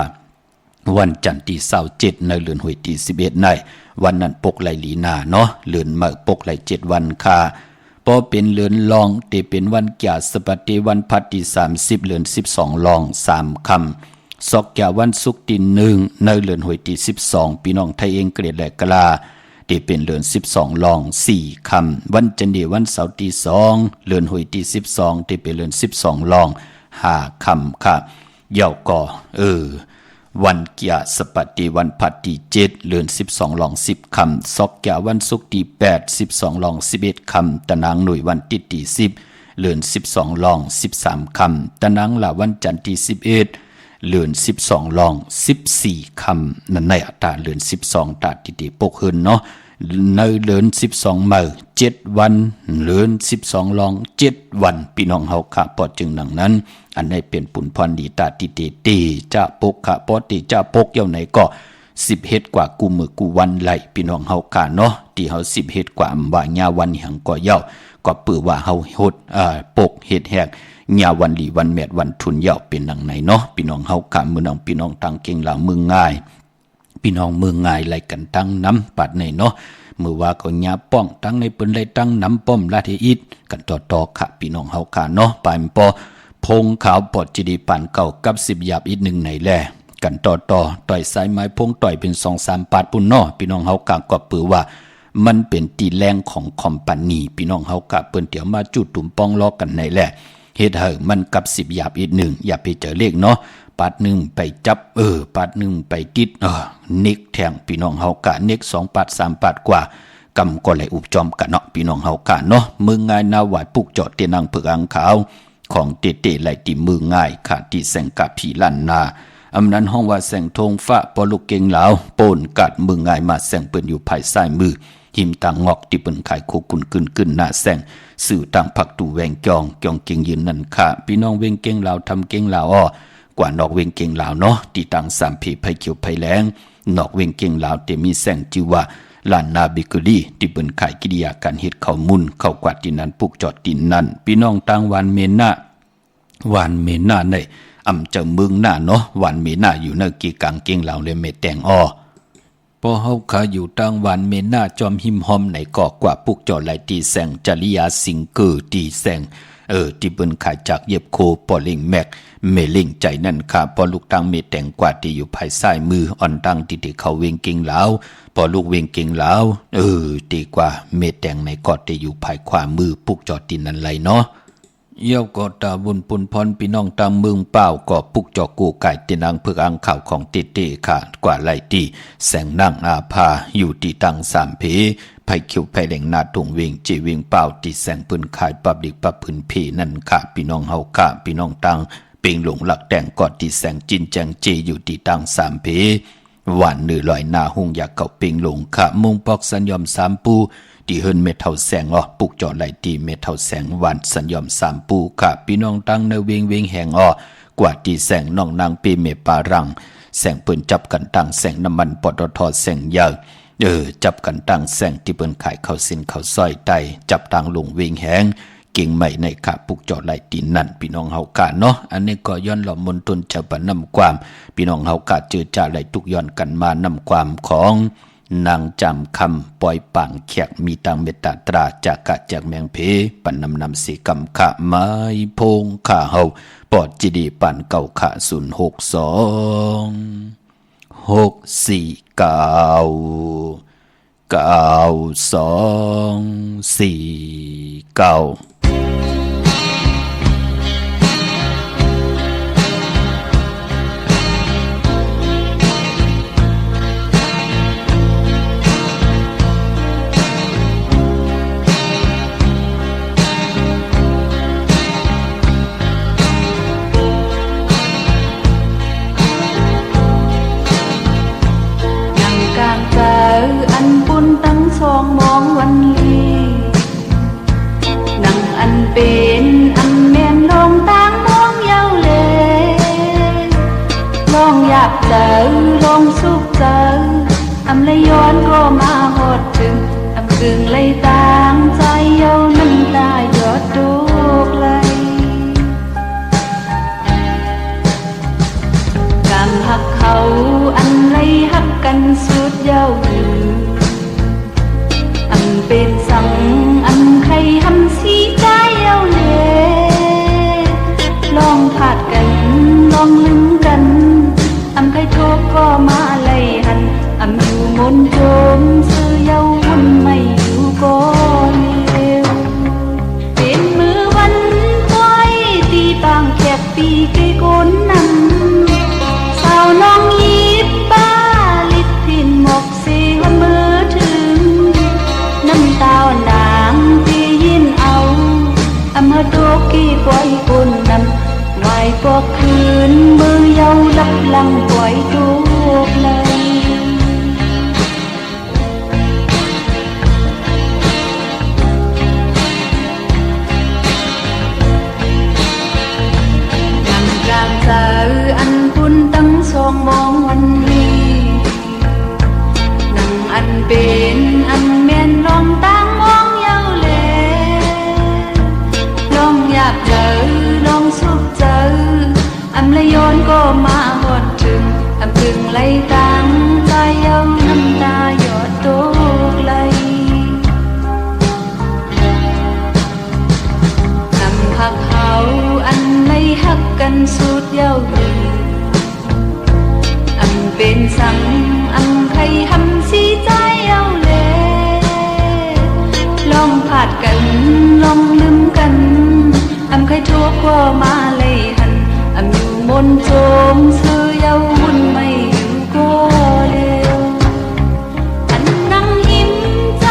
วันจันทร์ที่27ในเดือนหวยที่11ในวันนั้นปกไหลลีนาเนาะเดือนเมื่อปกไหล7วันค่ะพอเป็นเดือนลองตีเป็นวันกยาสปฏิวันพัดที่30เดือน12ลอง3ค่ำศอกกยาวันศุกร์ที่1ในเดือนหวยที่12พี่น้องไทยเองเกรดและกลาที่เป็นเดือน12ลอง4ค่ำวันจันทร์วันเสาร์ที่2เดือนหวยที่12ที่เป็นเดือน12ลอง5ค่ำค่ะเยาก็วันเกียสปฏิวันพัดที่7เดือน12ลอง10ค่ำศอกกยาวันศุกร์ที่8 12ลอง11ค่ำตะนางหน่วยวันที่10เดือน12ลอง13ค่ำตะนางละวันจันทร์ที่11เดือน12ลอง14ค่ำนั่นในอัตราเดือน12ตาติปกเฮินเนาะในเดือน12เมื่อ7วันเดือน12ลอง7วันพี่น้องเฮาค่ะปอจึงหนังนั้นอันนี้เป็นปุนพรดีตาติจะปกค่ะปอติจะปกเย่าไหนก็10เฮ็ดกว่ากูมือกูวันไหลพี่น้องเฮาค่ะเนาะที่เฮา10เฮ็ดกว่าว่าญาวันหังก็เย่า ก็ปื้อว่าเฮาหดปกเฮ็ดแหกยาวันหลีวันแมดวันทุนยาวเป็นหนังไหนเนาะพี่น้องเฮากะมื้อน้องพี่น้องตังเก่งลาวเมืองง่ายพี่น้องเมืองง่ายไล่กันตั้งน้ำปัดในเนาะมือว่าก็ยาป้องตั้งในเปิ้นไล่ตั้งน้ำป้อมลาธิอิดกันต่อๆค่ะพี่น้องเฮากะเนาะปลายปอพงขาวปอดจีดีปันเก่ากับ10หยาบอีก1ไหนแลกันต่อต่อยสายไม้พงต่อยเป็น 2-3 ปาดปุ่นเนาะพี่น้องเฮากะก็ปื้อว่ามันเป็นตีแรงของคอมพานีพี่น้องเฮากะเปิ้นเดี๋ยวมาจุดตุ่มป้องล้อกันในแหละเฮ็ดให้มันกับ10หยาบอีก1อย่าไปเจอเลขเนาะปาด1ไปจับปาด1ไปติดเน็กแทงพี่น้องเฮากะเน็ก2ปาด3ปาดกว่ากำก็เลยอุบจอมกันเนาะพี่น้องเฮากะเนาะมือง่ายนาหวายปุกเจาะเตนังเผือกอังขาวของเตไหลติมือง่ายขาดที่แสงกะผีลั่นนาอำนั้นห้องว่าแสงธงฟ้าปอลูกเก่งลาวโปนกัดมือง่ายมาแสงเปิ้นอยู่ภายซ้ายมือหิมต่างงอกที่เปิ้นขายโคกุนกึนหน้าแสงสื่อต่างผักตูแวงจองเก่งยืนนั่นค่ะพี่น้องเวงเก่งลาวทำเก่งลาวกว่านอกเวงเก่งลาวเนาะที่ต่าง3ผีภัยเขียวภัยแล้งนอกเวงเก่งลาวแต่มีแสงชื่อว่าลานนาบิกุลีที่เปิ้นขายกิริยาการเฮ็ดข้าวมุนเข้ากวาดที่นั้นปุกจอดดินนั้นพี่น้องต่างวันเมนาในอำเจ้าเมืองหน้าเนาะวันเมนาอยู่ในกีกลางเก่งลาวเลยเมแตงพอเฮาขาอยู่ต่างวันเมนาจอมหิมหอมไหนก็กว่าปุกจอไหลตีแสงจริยาสิงเกอตีแสงที่เปิ้นขายจากเย็บโคปอเล่งแม็กเมเล่งใจนั่นค่ะพอลูกตังเมแตงกว่าที่อยู่ภายซ้ายมืออ่อนตังที่เขาเวงเก่งลาวพอลูกเวงเก่งลาวดีกว่าเมแตงในกอดที่อยู่ภายขวามือปุกจอตินนั่นไหลเนาะเยี่ยวก็ตาบุญปุนพรพี่น้องตามเมืองเป้าก็ปุกจอกูไก่เตนังเพื่ออังข่าวของเตค่ะกว่าไหลตีแสงนั่งอาภาอยู่ที่ตัง3เพไผเขียวไผแหล่งนาตรงเวงจีเวงเป้าที่แสงปืนขายปับดิกปับพื้นเพนั่นค่ะพี่น้องเฮาค่ะพี่น้องตังเป่งหลงหลักแต่งกอดที่แสงจินแจงจีอยู่ที่ตัง3เพหวานเนื้อลอยหน้าหุงอยากเข้าเป่งหลงค่ะมุงปอกสัญยอม3ปูที่เฮินเมทัลแสงปุกจอไหลตีเมทัลแสงหวานสัญยอม3ปูค่ะพี่น้องตังในเวงแห่งกว่าที่แสงน้องนางปีเมปารังแสงปืนจับกันตั้งแสงน้ำมันปตทแสงยาวจับกันตั้งแสงที่เปิ้นขายข้าวสินข้าวซอยไตจับตั้งลงเวงแหงเก่งใหม่ในขาปุกจอไหลตีนั่นพี่น้องเฮากะเนาะอันนี้ก็ย้อนหล่อมนตนจะปนำความพี่น้องเฮากะเจอจ่าไหลทุกย้อนกันมานำความของนางจำคำปล่อยปังแขกมีตังเมตตาตราจากกะจากแมงเพปันนำสีกำขะไม้พงขาเฮาปอดจีดีปันเก่าขะ06246499249อันปุนตั้งสองมองวันลีนั่งอันเป็นอันแม่นลองตั้งมองเยาเลยลองอยากเจอลองสุขเจออำเลยย้อนก็มาหดถึงอำกึ่งเลยต่างใจเยาน้ำตายอดดูกเลยกำหักเขาอันเลยหักกันสุดเยาอันเป็นสังอันใครทำสีใจเยาเลยลองผัดกันลองลืมกันอันใครทุกข์ก็มาเลยหันอันอยู่มนโจมซื้อเยาวุ่นไม่อยู่ก็เร็วเป็นมือวันต้อยตีปางแคบปีเกยก้นนำสาวน้องยิบป้าลิดทินหมกสีวันมือถึงน้ำตานางที่ยินเอาอำเภอโตกี้ปล่อยก้นนำไหวปอกคืนมือเยาลับลังปล่อยทุกเลยเจออันปุนตั้งสองมองวันนี้นั่งอันเป็นอันแม่นลองตั้งมองเยาเลย งซื้อยาววุ่นไม่อยู่ก็เร็วอันนั่งอิ่มใจ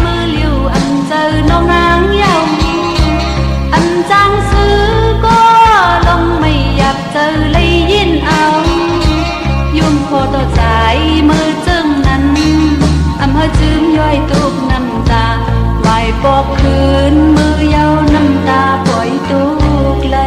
มือเลี้ยวอันเจอน้องนางยาวอันจางซื้อก็ลงไม่อยากเจอเลยยินเอายุ่งโคต่อใจมือจึงนั้นอำเภอจึงย่อยตุกน้ำตาไหวปอกคืนมือยาวน้ำตาปล่อยตุกไหล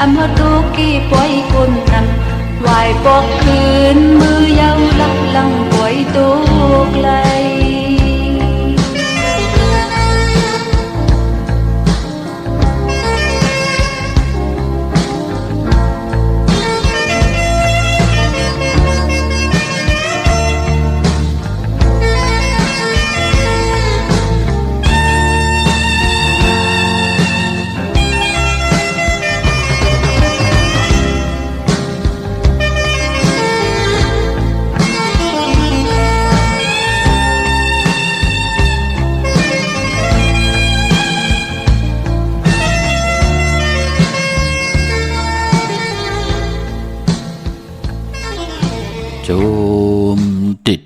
อำเภอตุกี้ปล่อยกุนนำไหวปอกคืนมือยาวลับลังปล่อยตุกไหล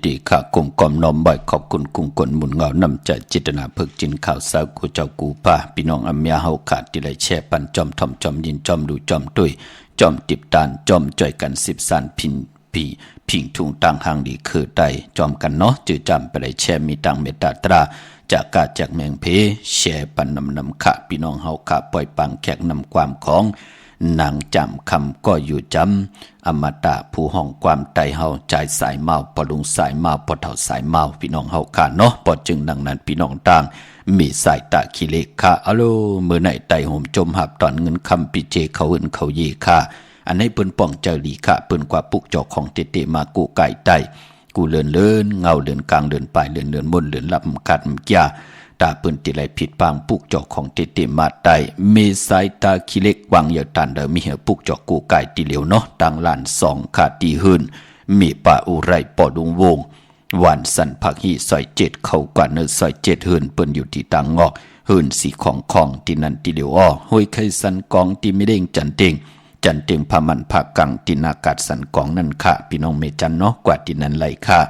ติข้ากลมกล่อมน้อมบ่อยขอบคุณกุ้งกลหมุนเงานำใจจิตนาเพิกจินข่าวสาวกูเจ้ากูป้าพี่น้องอเมียเฮาขาดที่ไรแช่ปันจอมทอมจอมยินจอมดูจอมตุ้ยจอมติบตานจอมจ่อยกัน10สันพินปีพิงทุงต่างหางดีคือใดจอมกันเนาะจือจำไปไรแช่มีตังเมตตาตราจากกาจากแมงเพแช่ปันนำขะพี่น้องเฮาขาปล่อยปังแขกนำความของนางจำคำก็อยู่จำอมตะผู้ห้องความไตเฮาใจสายเมาปลุงสายเมาปเท่าสายเมาพี่น้องเฮาขาเนาะปอจึงดังนั้นพี่น้องต่างมีสายตาขี้เล็กค่ะอะโลเมื่อไหนไตห่มจมหับตอนเงินคำปิเจเขาอื่นเขาเยค่ะอันให้เปิ้นป้องเจอหลีค่ะเปิ้นกว่าปุกจอกของเตเตมากูไก่ไตกูเลื่อนเงาเลื่อนกลางเลื่อนปลายเลื่อนบนเลื่อนลับกัดมยาตาปืนติไหลผิดปางปุกจอกของเตมาไตเมสายตาขี้เล็กวางอย่าตันเดอมีเหปุกจอกกูไก่ตีเหลียวเนาะตังลาน2ขาตีหืนมีป่าอุไรปอดุงวงวันสันผักฮีซอย7เข้ากว่าเนื้อซอย7หืนเปิ้นอยู่ที่ตังงอกหืนสีของที่นั่นตีเหลียวอ้อห้วยไข่สันกองตีไม่เด้งจันเต็งพามันผักกังตินากาศสันกองนั่นค่ะพี่น้องเมจันเนาะกว่าที่นั่นไหลค่ะ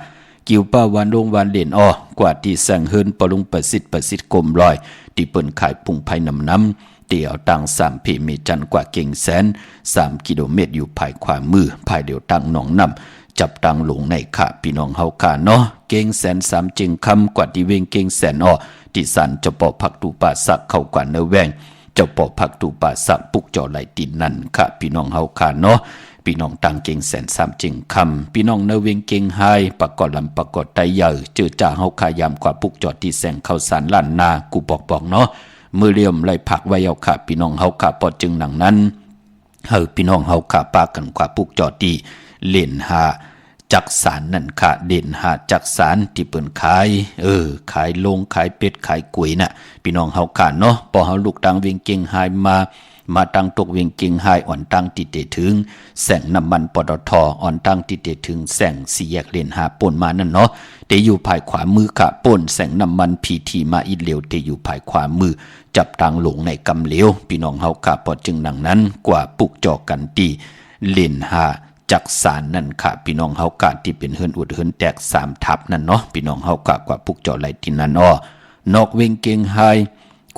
กิวป้าวันลงวันเด่นอ้อกว่าที่แสงเฮินปลุงประสิทธิ์กลมลอยที่เปิ้นขายปุ่งไผ่น้ำเตี่ยวตัง3เพเมจันกว่าเก่งแสน3กิโลเมตรอยู่ภายขวามือภายเดียวตังหนองน้ำจับตังหลงในค่ะพี่น้องเฮาค่ะเนาะเก่งแสน3จึงคำกว่าที่เวงเก่งแสนอ้อที่สันจะปอผักตูป่าสักเข้ากว่าเนื้อแวงเจ้าปอผักตูป่าสักปุกจอไหลตินนั่นค่ะพี่น้องเฮาค่ะเนาะพี่น้องต่างเก่งแสน3จึงคำพี่น้องเนเวงเก่งไฮปะกอดลำปะกอดไตใหญ่เจอจ่าเฮาขายามกว่าปุกจอดที่แสงเข้าสารล้านนากูบอกเนาะมือเลี่ยมไหลผักไว้เอาค่ะพี่น้องเฮาค่ะปอจึงหนังนั้นเฮาพี่น้องเฮาค่ะปากันกว่าปุกจอดที่เล่นหาจักสารนั่นค่ะเด่นหาจักสารที่เปิ้นขายขายลงขายเป็ดขายก๋วยน่ะพี่น้องเฮาค่ะเนาะพอเฮาลูกตังเวงเก่งไฮมาตั้งตกเวียงเก่งไฮอ่อนตั้งติเตถึงแสงน้ำมันปตทอ่อนตั้งติเตถึงแสงสี่แยกเลนหาป่นมานั่นเนาะเตอยู่ภายขวามือค่ะป่นแสงน้ำมันพีทีมาอีเหลวเตอยู่ภายขวามือจับตังหลงในกำเหลวพี่น้องเฮาค่ะพอจึงดังนั้นกว่าปุกจอกันตีเลนหาจักสารนั่นค่ะพี่น้องเฮากะที่เป็นเฮิรนอุดเฮิรนแตก3ทับนั่นเนาะพี่น้องเฮากะกว่าปุกจอไหลที่นั่นอ้อนอกเวงเก่งไฮ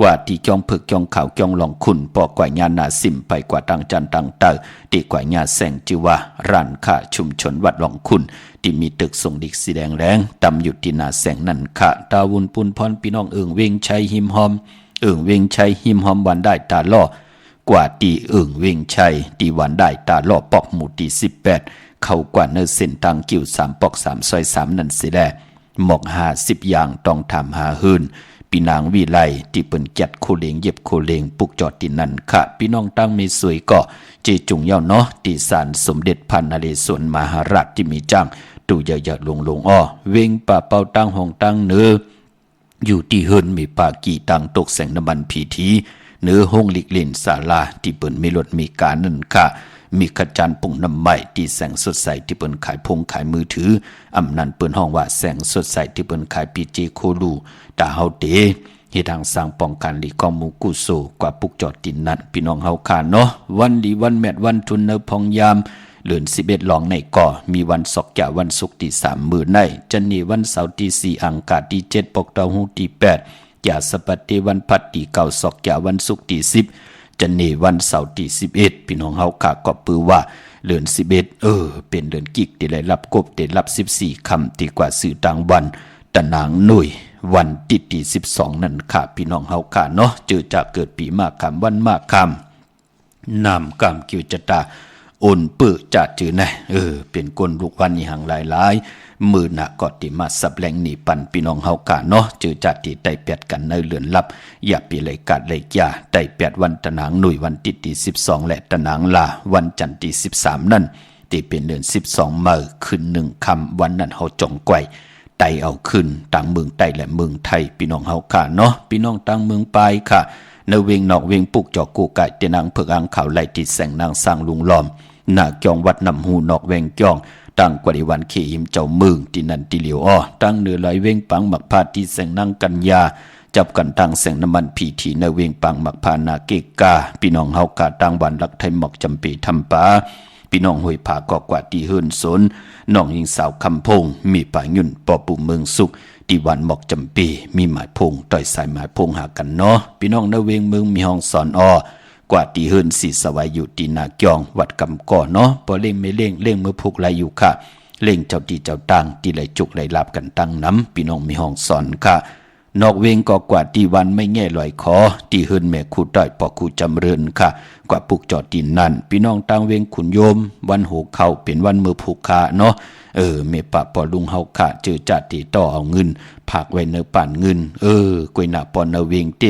กว่าที่จองผึกจองข่าวจองหลองขุนปอกว่าญาณาสิมไปกว่าตังจันตังเตอตีกว่าญาแสงจิวาร้านค้าชุมชนวัดหลองขุนที่มีตึกส่งดิกสีแดงแรงตำอยู่ที่นาแสงนั่นค่ะตาวุนปุนพรพี่น้องเอิงเวงชัยหิมหอมเอิงเวงชัยหิมหอมวันได้ตาล่อ กว่าตีเอิงเวงชัยตีหวานได้ตาล่อปอกหมู่ตี18เข้ากว่าเนเส้นทางกิ่ว3ปอก3ซอย3นั่นสิแลหมอก50อย่างต้องทำหาหืนพี่นางวิไลที่เปิ้นจัดโคเลงเย็บโคเลงปุกจอดที่นั่นค่ะพี่น้องตั้งมีสวยก็เจจุงเย้าเนาะที่ศาลสมเด็จพระนเรศวรมหาราชที่มีจ้างตู่เยอะๆลงอ้อเวงป่าเป่าตั้งห้องตั้งเนื้ออยู่ที่เฮิรนมีปากีตั้งตกแสงน้ำมันพีทีเนื้อห้องลิกเล่นศาลาที่เปิ้นมีรถมีการนั่นค่ะมีขจานปุ่งน้ำใหม่ที่แสงสดใสที่เปิ้นขายพงขายมือถืออำนั้นเปิ้นห้องว่าแสงสดใสที่เปิ้นขายปีเจโคลูตาเฮาเตเฮ็ดทางสร้างป้องกันหลีกองหมู่กุโซกว่าปุกจอดตินนั้นพี่น้องเฮาคาเนาะวันดีวันแมดวันทุนเนพองยามเดือน11หลองในก่อมีวันศกแก่วันศุกร์ที่3มื้อในจันนี้วันเสาร์ที่4อังคารที่7ปกเตาฮู้ที่8อย่าสปัตติวันพัดที่9ศกแก่วันศุกร์ที่10จันนี้วันเสาร์ที่11พี่น้องเฮาคาก็ปือว่าเดือน11เป็นเดือนกิกที่ได้รับกบได้รับ14คำที่กว่าสื่อต่างวันตะนางหน่วยวันที่12นั่นค่ะพี่น้องเฮาค่ะเนาะเจอจากเกิดปีมากคำวันมากคำนำกำกิวจตาโอนเปื้อจัดจือไงเป็นกลลูกวันนี้ห่างหลายมือหนักกอดที่มาสับแหลงหนีปันพี่น้องเฮาค่ะเนาะเจอจัดที่ได้แปดกันในเลือนลับอย่าปีเลยกัดเลยยาได้แปดวันตะนางหน่วยวันที่12และตะนางลาวันจันทร์ที่13นั่นที่เป็นเดือน12มื้อคืน1ค่ำวันนั้นเฮาจ่องไกวไตเอาขึ้นต่างเมืองไต้และเมืองไทยพี่น้องเฮาค่ะเนาะพี่น้องต่างเมืองปลายค่ะในเวงนอกเวงปุกจอกูไก่เตนางเพิกอังข่าวไหลติดแสงนางสร้างลุงล้อมหน้าจองวัดนำหูนอกเวงจองตั้งกว่าในวันเขยิมเจ้าเมืองที่นันติเหลียวอ้อตั้งเนื้อไหลเวงปังหมักพาที่แสงนางกัญญาจับกันตั้งแสงน้ำมันพีทีในเวงปังหมักพานาเกกาพี่น้องเฮาค่ะตั้งวันรักไทยหมอกจำปีทำป่าพี่น้องห้วยผากอกว่าที่เฮิรนสนน้องยิงสาวคำพงมีป่ายุ่นปอปุ่มเมืองสุขที่วันหมอกจำปีมีหมายพงต่อยสายหมายพงหากันเนาะพี่น้องในเวงเมืองมีห้องสอนกว่าที่เฮิรนสีสวายอยู่ที่นาเกียงวัดกำก่อเนาะพอเล่งไม่เล่งมือพุกไหลอยู่ค่ะเล่งเจ้าตีเจ้าตังที่ไหลจุกไหลลาบกันตั้งน้ำพี่น้องมีห้องสอนค่ะนอกเวงก็กว่าที่วันไม่แง่ลอยคอที่เฮิรนแม่คู่ต้อยปอคู่จำเริญค่ะกว่าปุกจอดดินนั่นพี่น้องต่างเวงขุนโยมวันโหเข้าเป็นวันมือผูกขาเนาะเมปะปอลุงเฮาค่ะเจอจัดที่ต่อเอาเงินผากไว้เนื้อป่านเงินกวยหน้าปอนเวงเต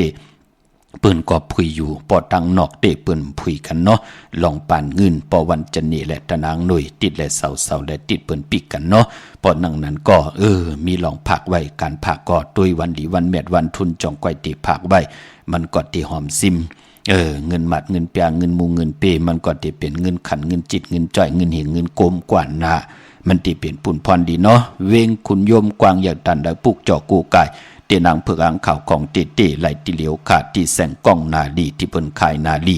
เปิ้นก็พุยอยู่ปอตังนอกเตเปิ้นพุยกันเนาะลองป่านเงินปอวันจันนี่และตะนางหน่วยติดและเสาและติดเปิ้นปิกกันเนาะปอนั่งนั้นก็มีลองผักไว้การผักก็ด้วยวันดีวันแมดวันทุนจองไกวติผักไว้มันก็ติหอมซิมเงินหมัดเงินเปียเงินมูเงินเปมันก็ติเป็นเงินขันเงินจิตเงินจ่อยเงินเห็นเงินโกมกว่านามันติเป็นปุ่นพรดีเนาะเวงคุณโยมกวางอย่างตันได้ปุกจอกูไก่เตนางเผือกอังข่าวของเตไหลติเหลียวขาดที่แสงกล้องนาดีที่เปิ้นขายนาลี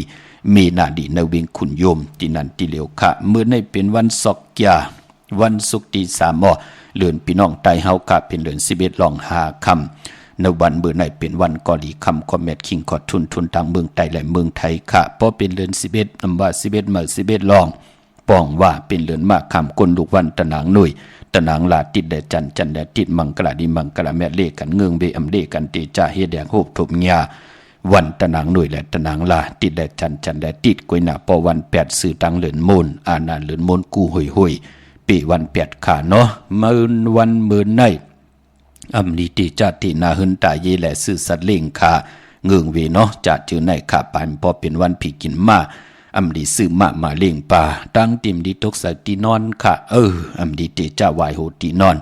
มีนาดีในเวงคุณโยมที่นันติเหลียวขาเมื่อในเป็นวันศกยาวันศุกร์ที่3เดือนพี่น้องไตเฮาค่ะเป็นเดือน11ลอง5ค่ำในวันเมื่อในเป็นวันกอลีคำคอมเมดคิงขอทุนทางเมืองไทยและเมืองไทยค่ะเพราะเป็นเดือน11นำว่า11มื้อ11ลองป้องว่าเป็นเดือนมากคำคนลูกวันตะนางหน่วยตะนางลาติดแดจันแดติดมังกราดิมังกราแม่เลกันเงืองเบอำเลกันตีจ่าเฮแดงโหบทบญาวันตะนางหน่วยและตะนางลาติดแดจันแดติดกวยหน้าปอวัน8สื่อตังเหลือนมูลอาณาเหลือนมูลกูห่วยปีวัน8ขาเนาะมื้อวันมื้อในอำลีติจัดที่นาหึนตาเยและสื่อสัตว์เล่งขาเงืองเวเนาะจัดจื้อในขาปานพอเป็นวันผีกินมาอำดีซื้อมาเลี้ยงป่าตั้งติมดีตกใส่ตีนอนค่ะอำดีเตจ้าวายโหตีนอน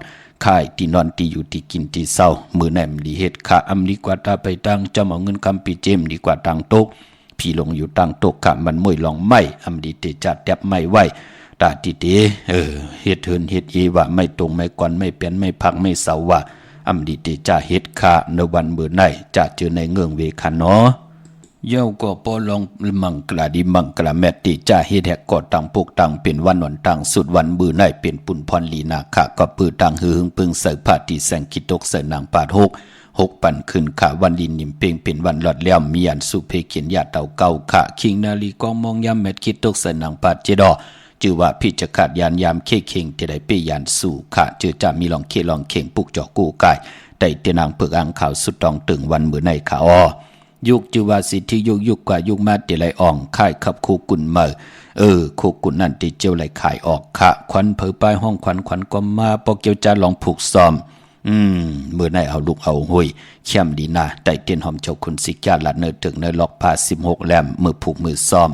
ค่ายตีนอนตีอยู่ตีกินตีเศร้ามือแหนมดีเฮ็ดค่ะอำดีกว่าตาไปตั้งจำเอาเงินคำปีเจมดีกว่าตั้งโต๊ะพี่ลงอยู่ตั้งโต๊ะค่ะมันมวยลองไม้อำดีเตจ้าแทบไม่ไหวตาติเตเฮ็ดเฮินเฮ็ดเยว่าไม่ตรงไม่ก่อนไม่เปลี่ยนไม่พักไม่เศร้าว่าอำดีเตจ้าเฮ็ดค่ะในวันมื้อไหนจะเจอในเงืองเวคันเนาะเย้าก็ปอลองมังกลาดิมังกลาแมตติจ่าเฮ็ดแหกก็ตังพวกตังเป็นวันหนตังสุดวันบือในเป็นปุ่นพรลีนาค่ะก็ปือตังหือปึงใส่ผ้าที่แสงคิดตกใส่นางปาด6ปันขึ้นค่ะวันดินนิ่มเป่งเป็นวันหลอดแล้วมีอันสุเพเขียนยาเต่าเก่าค่ะคิงนาลีกองมองยามแมตคิดตกใส่นางปาดเจดอจือว่าพี่จะขาดยานยามเคเข่งที่ได้เปยานสู่ค่ะจือจะมีลองเคลองเข่งปุกจอกู้กายได้เตนางเผือกอังข่าวสุดตองตึงวันมือในค่ะ ยุคจือว่าสิทธิยุคกว่ายุคมาติไหลอ่องค่ายขับคู่กุนเมอคู่กุนนั่นติเจียวไหลขายออกค่ะควันเผอป้ายห้องควันก็มาปอกเกียวจาลองผูกซ้อมมือในเอาลูกเอาหุยเข้มดีนาได้เตียนหอมเจ้าคุณสิกาละเนอถึงเนอล็อกผ้า16แหลมมือผูกมือซ้อม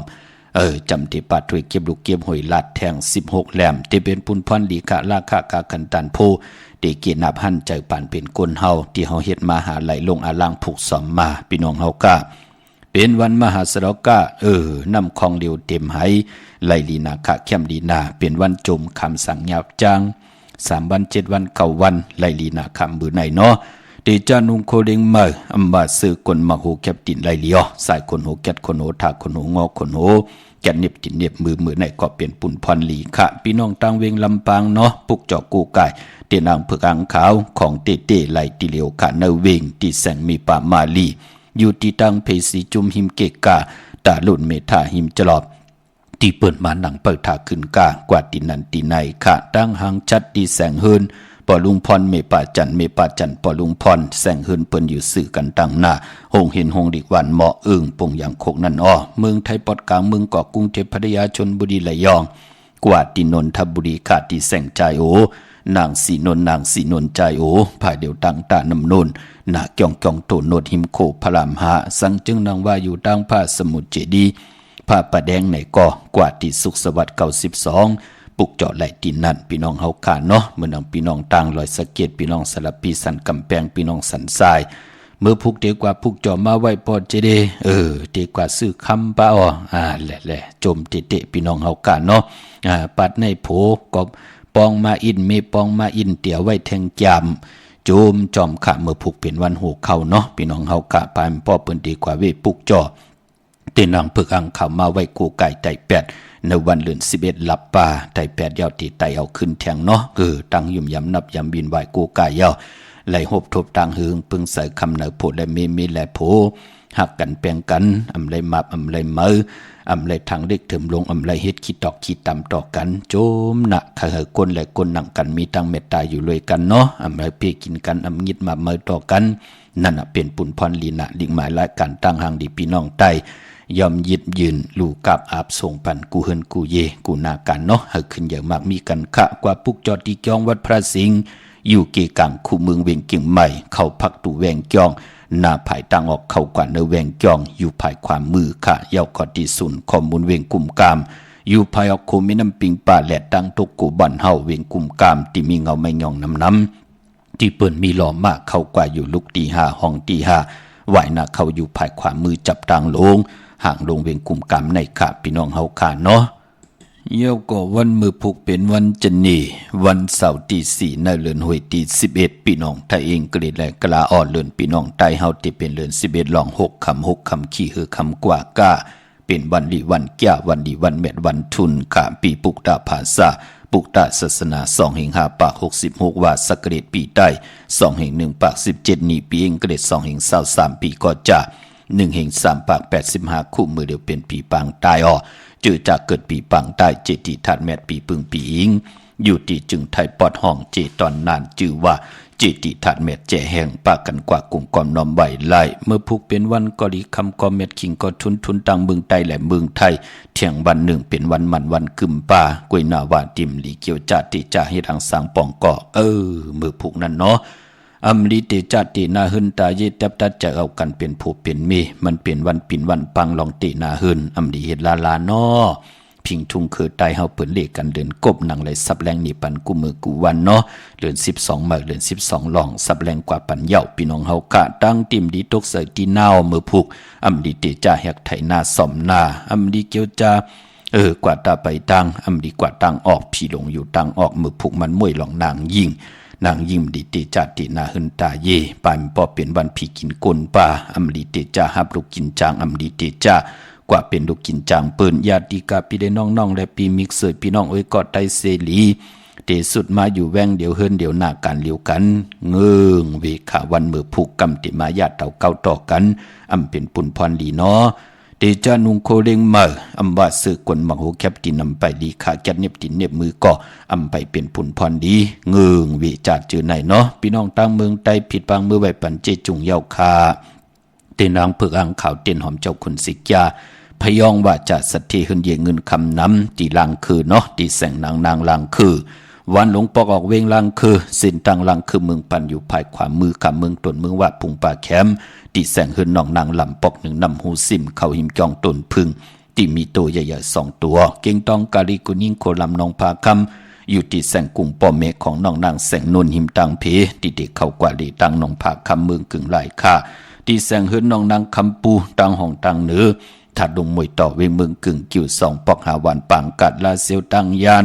จำที่ปาดถวยเก็บลูกเก็บหอยลาดแทง16แหลมที่เป็นปุนพันลีกะราคากากันตันโพได้เกียรนับหันใจปานเป็นกลเฮาที่เฮาเฮ็ดมาหาไหลลงอาลังผูกซ้อมมาพี่น้องเฮากะเป็นวันมหาสรกะนำของเดียวเต็มไหไหลลีนาคะเข้มดีนาเป็นวันจมคำสั่งยาวจาง3 วัน 7 วัน9 วันไหลลีนาคำบือในเนาะเดจานุงโคเดงมาอัมบาซื้อกลมาโหแคบตินไหลเลียวสายคนโหแกดคนโหทาคนโหงอคนโหแกนเน็บตินเน็บมือในก็เปลี่ยนปุ่นพรลีค่ะพี่น้องต่างเวงลำปางเนาะปุกจอกกูกายเตียนางเผือกอังขาวของเต้ไหลติเลียวค่ะเนเวงที่แสงมีป่ามาลีอยู่ที่ตังเพสีจุมหิมเกกาตาลุ่นเมธาหิมจลอบที่เปิดมาหนังเปิดถาขึ้นกากว่าตินันติในค่ะตั้งหางชัดดีแสงเฮินปอลุงพรเมป่าจันปอลุงพรแสงเฮินเปิ้นอยู่สื่อกันตั้งหน้าหงเห็นหงดิกวันเหมาะปงอย่างโคกนั่นอ้อเมืองไทยปอดกลางเมืองเกาะกรุงเทพพัทยาชลบุรีระยองกว่าตินนทบุรีขาดที่แสงใจโอนางสีนนใจโอภายเดียวตังตานำนนหน้าเกี่องโตโนดหิมโคพระรามหาสังจึงนางว่าอยู่ดังผ้าสมุทรเจดีผ้าประแดงในก่อกว่าที่สุขสวัสดิ์92ปุกเจาะไหลตินนั่นพี่น้องเฮาขาเนาะเมื่อนำพี่น้องต่างลอยสะเก็ดพี่น้องสลับปีสันกำแพงพี่น้องสันทรายเมื่อพุกเดียวกว่าพุกเจาะมาไว้พอเจดีเดียวกว่าซื้อคำป้าแหละจมเตะพี่น้องเฮาขาเนาะปัดในโผกบปองมาอินเมปองมาอินเตี่ยวไว้แทงจำโจมจอมขะเมื่อผูกเป็นวันหูเข้าเนาะพี่น้องเฮากะปานพ่อเปิ้นดีกว่าเวปุกจ่อเตียนนางพึกอังเข้ามาไว้กูไก่ไต่8ในวันเดือน11หลับป่าไต่8ยาวที่ไต่เอาขึ้นแทงเนาะตั้งยุ่มยำนับยำบินไหวกูไก่ยาวไหลหบทบต่างหึงปึงใส่คำเหนือโพและมีและโผหักกันแปลงกันอำไรมาอำไรมืออำไรทางเด็กเถิมลงอำไรเฮ็ดขี้ตอกขี้ตำต่อกันโจมหนักขะเหอก้นและก้นหนังกันมีตังเมตตาอยู่เลยกันเนาะอำไรเพียกินกันอำงิดมาเมอต่อกันนั่นเป็นปุ่นพรลีนะลิงหมายและการตั้งหางดีพี่น้องใต้ยอมยึดยืนลูกับอาบส่งปันกูเฮินกูเยกูนากันเนาะเฮาขึ้นอย่างมากมีกันขะกว่าปุกจอดที่กองวัดพระสิงห์อยู่เกกังคู่เมืองเวียงเกียงใหม่เข้าพักตู่แวงจองหน้าภายตั้งออกเข้ากว่าเนแวงจองอยู่ภายความมือค่ะเย้ากอดที่สุนข้อมูลเวียงกุมกามอยู่ภายออกโคมิน้ำปิงป่าแหลดตั้งตกกูบันเฮาเวียงกุมกามที่มีเงาไม่ย่องน้ำที่เปิ้นมีหล่อมากเข้ากว่าอยู่ลุกตี5ห้องตี5ไหวหน้าเข้าอยู่ภายความมือจับตังลงห่างลงเวียงกุมกามในค่ะพี่น้องเฮาค่ะเนาะเยี่ยวก็วันมือผูกเป็นวันจันนีวันเสาร์ที่4ในเดือนหวยที่11พี่น้องไทยเองกรีดและกลาอ่อนเดือนพี่น้องไทยเฮาที่เป็นเดือน11ลอง6 คำขี้คือคำกว่าก้าเป็นวันดีวันแก่วันดีวันแม่วันทุนค่ะปีปุกตาภาษาปุกตาศาสนา2/5ปาก66ว่าสักเกรดปีใต้2/1ปาก17นี่ปีเองเกรด2/23ปีก็จะ1/3ปาก85คู่มือเดียวเป็นปีปางตายจือจากเกิดปีปังใต้เจติธาตุแมดปีปึงปีอิงอยู่ที่จึงไทยปอดห้องเจตอนนานจือว่าเจติธาตุแมดแจแห่งปากกันกว่ากลุ่มกอมน้อมไหวไล่เมื่อผูกเป็นวันกอดีคำกอมเม็ดคิงก็ทุนตังเมืองใต้และเมืองไทยเที่ยงวันหนึ่งเป็นวันมันวันกึมป่ากวยนาวาติมลีเกียวจาติจ่าให้ทางสังปองก่อเมื่อผูกนั้นเนาะอำลิเตจัตินาหึนตาเยตับตัดจะเอากันเป็นผู้เป็นเมมันเป็นวันปิ่นวันปังลองตินาหึนอำลิเฮ็ดลาน้อพิงทุงคือไตเฮาเปิ้นเลขกันเดินกบหนังไหลซับแรงนี่ปันกูมือกูวันเนาะเดือน12มื้อเดือน12ลองซับแรงกว่าปันเหย้าพี่น้องเฮากะตั้งติมดีตกเสยตีนาวมือผูกอำลิเตจาแฮกไถนาซ่อมนาอำลิเกียวจากว่าตาไปตังอำลิกว่าตังออกพี่ลงอยู่ตังออกมือผูกมันมวยหลองนางยิงนางยิ้มดิติจัตินาหึนตาเยปานปอเป็นวันผีกินกลป่าอำลิเตจาฮับลูกกินจางอำลิเตจากว่าเป็นลูกกินจางเปิ้นญาติกาพี่ได้น้องๆและปีมิกเสยพี่น้องกอดไตเสลีเตสุดมาอยู่แวงเดี๋ยวเฮิรนเดี๋ยวหน้ากันเลียวกันเงืองเวขาวันมือผูกกำติมาญาติเต่าเก้าต่อกันอำเป็นปุนพรลีเนาะเดจานุงโคเร่งมาอำว่าซื้อกวนมังโหแคบตินำไปดีขาแกบเน็บตินเน็บมือก่ออำไปเป็นผุนพรดีเงืองวิจาดจือไหนเนาะพี่น้องตั้งเมืองใต้ผิดบางมือไว้ปันเจจุงเย้าคา เตนางเผือกอ่างข่าวเตียนหอมเจ้าคุณสิกยาพยองว่าจะสัตย์หึนเยเงินคำน้ำตีลังคือเนาะตีแสงนางลังคือวันหลงปอกออกเวงลังคือสินตังลังคือเมืองปันอยู่ภายขวามือกับเมืองตนเมืองว่าพุงป่าแคมตีแสงหึนนองนางลำปอกหนึ่งนำหูซิมเข้าหิมจองตนพึ่งตีมีตัวใหญ่ๆ2 ตัวเก่งตองกาลีกุนิ่งโคลำนองพาคำอยู่ที่แสงกุ่งปอเมฆของน้องนางแสงนุ่นหิมตังเพตีเด็กเข้ากว่าลีตังนองพาคำเมืองกึ่งหลายค่าตีแสงหึนน้องนางคำปูตังห้องตังเหนือถัดลงมวยต่อเวงเมืองกึ่งกิ่ว2 ปอกหาวันปังกัดลาเซียวตังยาน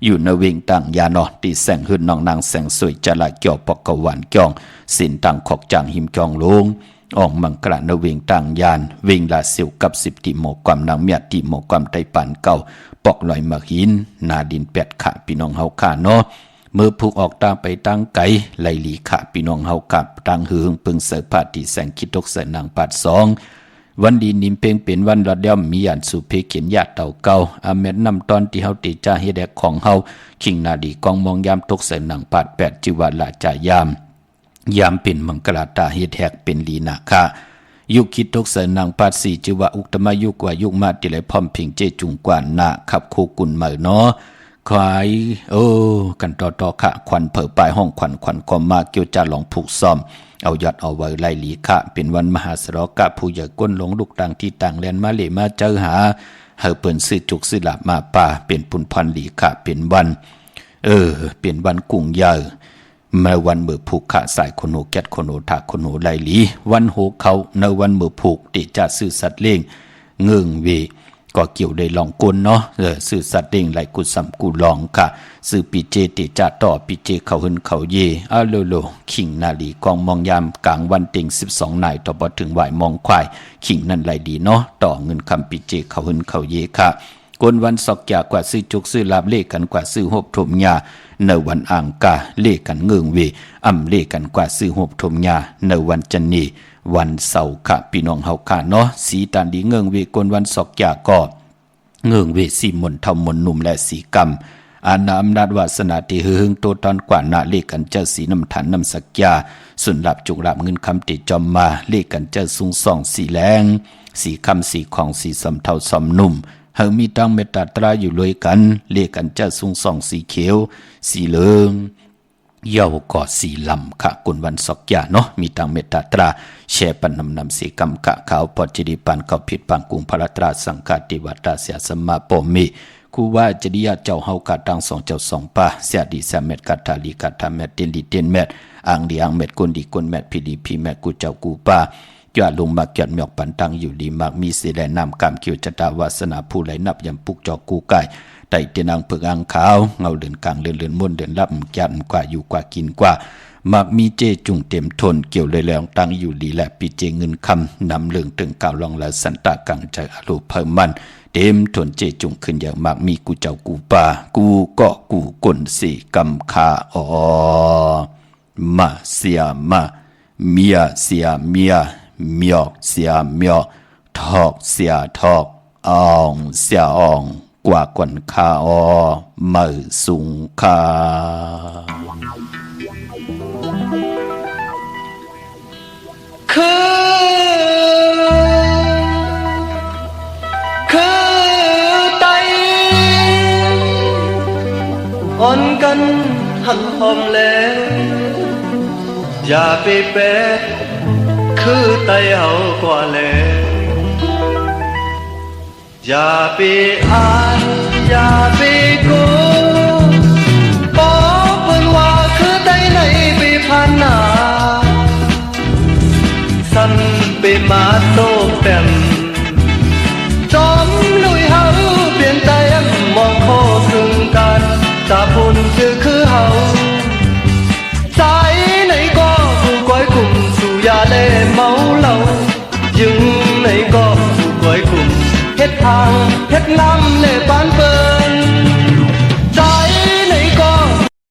อยู่ในเวงตังยานอตีแสงหึนน้องนางแสงสวยจะละเกี่ยวปอกกหวานจองสินตังขอกจางหิมจองลงออกมังกระนเวงต่างยานเวงลาเซียวกับ10 ติโมความนางเมียติโมความไตปันเก่าปอกลอยมักหินนาดิน8 ขาพี่น้องเฮาขาเนาะเมื่อผูกออกตาไปตั้งไกไลลีขาพี่น้องเฮากับตั้งหึงปึงเสพาติแสงคิดตกเสนางปาด2วันดีนิมเพ่งเป็นวันรอดย่อมมีอันสุเพเขียนญาติเต่าเก่าอาเมนนำตอนที่เฮาติจ้าเฮแดกของเฮาคิงนาดีกองมองยามตกเสนางปาด8จิวาลาจายามเป็นมังกราตาเฮ็ดแหกเป็นลีนาคายุคคิดตกเสนางปาด4จิวาอุกตมะยุกว่ายุคมาติไหลพร้อมพิงเจจุงกว่านาขับโคกุนเหมือเนาะควายกันต่อค่ะควันเผอปลายห้องควันก็มาเกี่ยวจะหลองผูกซ่อมเอายอดเอาไว้ไล่หลีค่ะเป็นวันมหาสรกะผู้ใหญ่ก้นหลงลูกต่างที่ต่างแลนมาเลมาเจอหาเฮาเปิ้นซื้อจุกซื้อหลาบมาป่าเป็นปุนพันหลีค่ะเป็นวันเป็นวันกุ้งยาวเมื่อวันมือผูกขาสายคนโหแก๊ดคนโหถาคนโหไลหลีวันโหเขาในวันมือผูกติจะซื้อสัตว์เลี้ยงเงื่งเวก็เกี่ยวได้ลองกลเนาะซื้อสัตว์เลี้ยงไหลกุสัมกุลองค่ะซื้อปีเจติจะต่อปีเจเขาหึนเขาเยโลขิงนาลีกองมองยามกลางวันเต็ง12 นายต่อบ่ถึงไหวมองควายขิงนั่นไหลดีเนาะต่อเงินคำปีเจเขาหึนเขาเยค่ะกวนวันสอกยากว่าซื้อจุกซื้อลาบเลขกันกว่าซื้อหบถมยาในวันอ่างกาเลขกันเงื่งเวเลขกันกว่าซื้อหบถมยาในวันจันนีวันเสาร์ค่ะพี่น้องเฮาค่ะเนาะสีตันดีเงื่งเวกวนวันสอกยาก็เงื่งเวสีมนเท่ามนหนุ่มและสีกรรมอาณาอำนาจวาสนาที่หึงโตตอนกว่านาเลขกันเจ้าสีน้ำถันน้ำสักยาส่วนหลับจุกหลับเงินคำติจอมมาเลขกันเจ้าสูงส่องสีแรงสีคำสีของสีสำเทาสำนุ่มเฮามีตั้งเมตตาตราอยู่เลยกันเลขกันเจ้าสูงส่องสีเขียวสีเหลืองเยาวกอดสีลำค่ะกุนวันสอกยาเนาะมีตังเมตตาตราแช่ปันนำสีกำกะขาวปอจิริปันเขาผิดปังกุงพระตราสังฆาติวัตาเสียสมมาปมีคูว่าจริยาเจ้าเฮากะตัง2 เจ้า2 ป่าเสียดีเสียเม็ดกัตตาลีกัตตาเม็ดเตนลีเตนเม็ดอ่างดีอ่างเม็ดกุนดีกุนเม็ดพีดีพีเม็ดกูเจ้ากูป่าจอดลงมาเกียดหมอกปันตังอยู่ดีมากมีสีแลนำกำเกี่ยวจตาวาสนาผู้ไหลนับยำปุกจอกูไก่ไต่เตนางเผือกอ่างขาวเงาเดินกลางเดินม่วนเดินรับจันกว่าอยู่กว่ากินกว่ามักมีเจจุงเต็มทนเกี่ยวเลยแล้วตั้งอยู่ดีและปีเจเงินคำนำเรื่องถึงกล่าวลองละสันตากังใจอารมณ์เพิ่มมันเต็มทนเจจุงขึ้นอย่างมากมีกูเจ้ากูป่ากูก็กูกลสีกำคามาเสียมาเมียเสียเมียเมียเสียเมียทอกเสียทอกอ่องเสียอ่องกว่ากวนคามือสูงคาคือไตอ่อนกันหันหอมแล้วอย่าไปแปะคือไตเฮากว่าแล้วอย่าไปอายอย่าไปโกบอกเพิ่นว่าคือไตไหนไปผ่านหน้าสั่นไปมาโตแต้มจอมลุยเฮาเปลี่ยนแต้มมองโคซึ่งกันตาพุ่นคือเฮาใจไหนก็ผู้ก้อยกลุ่มสู่ยาเล่เมาเหล้ายึงไหนก็ผู้ก้อยกลุ่มเฮ็ดทางเฮ็ดน้ำเล่ปานเปิด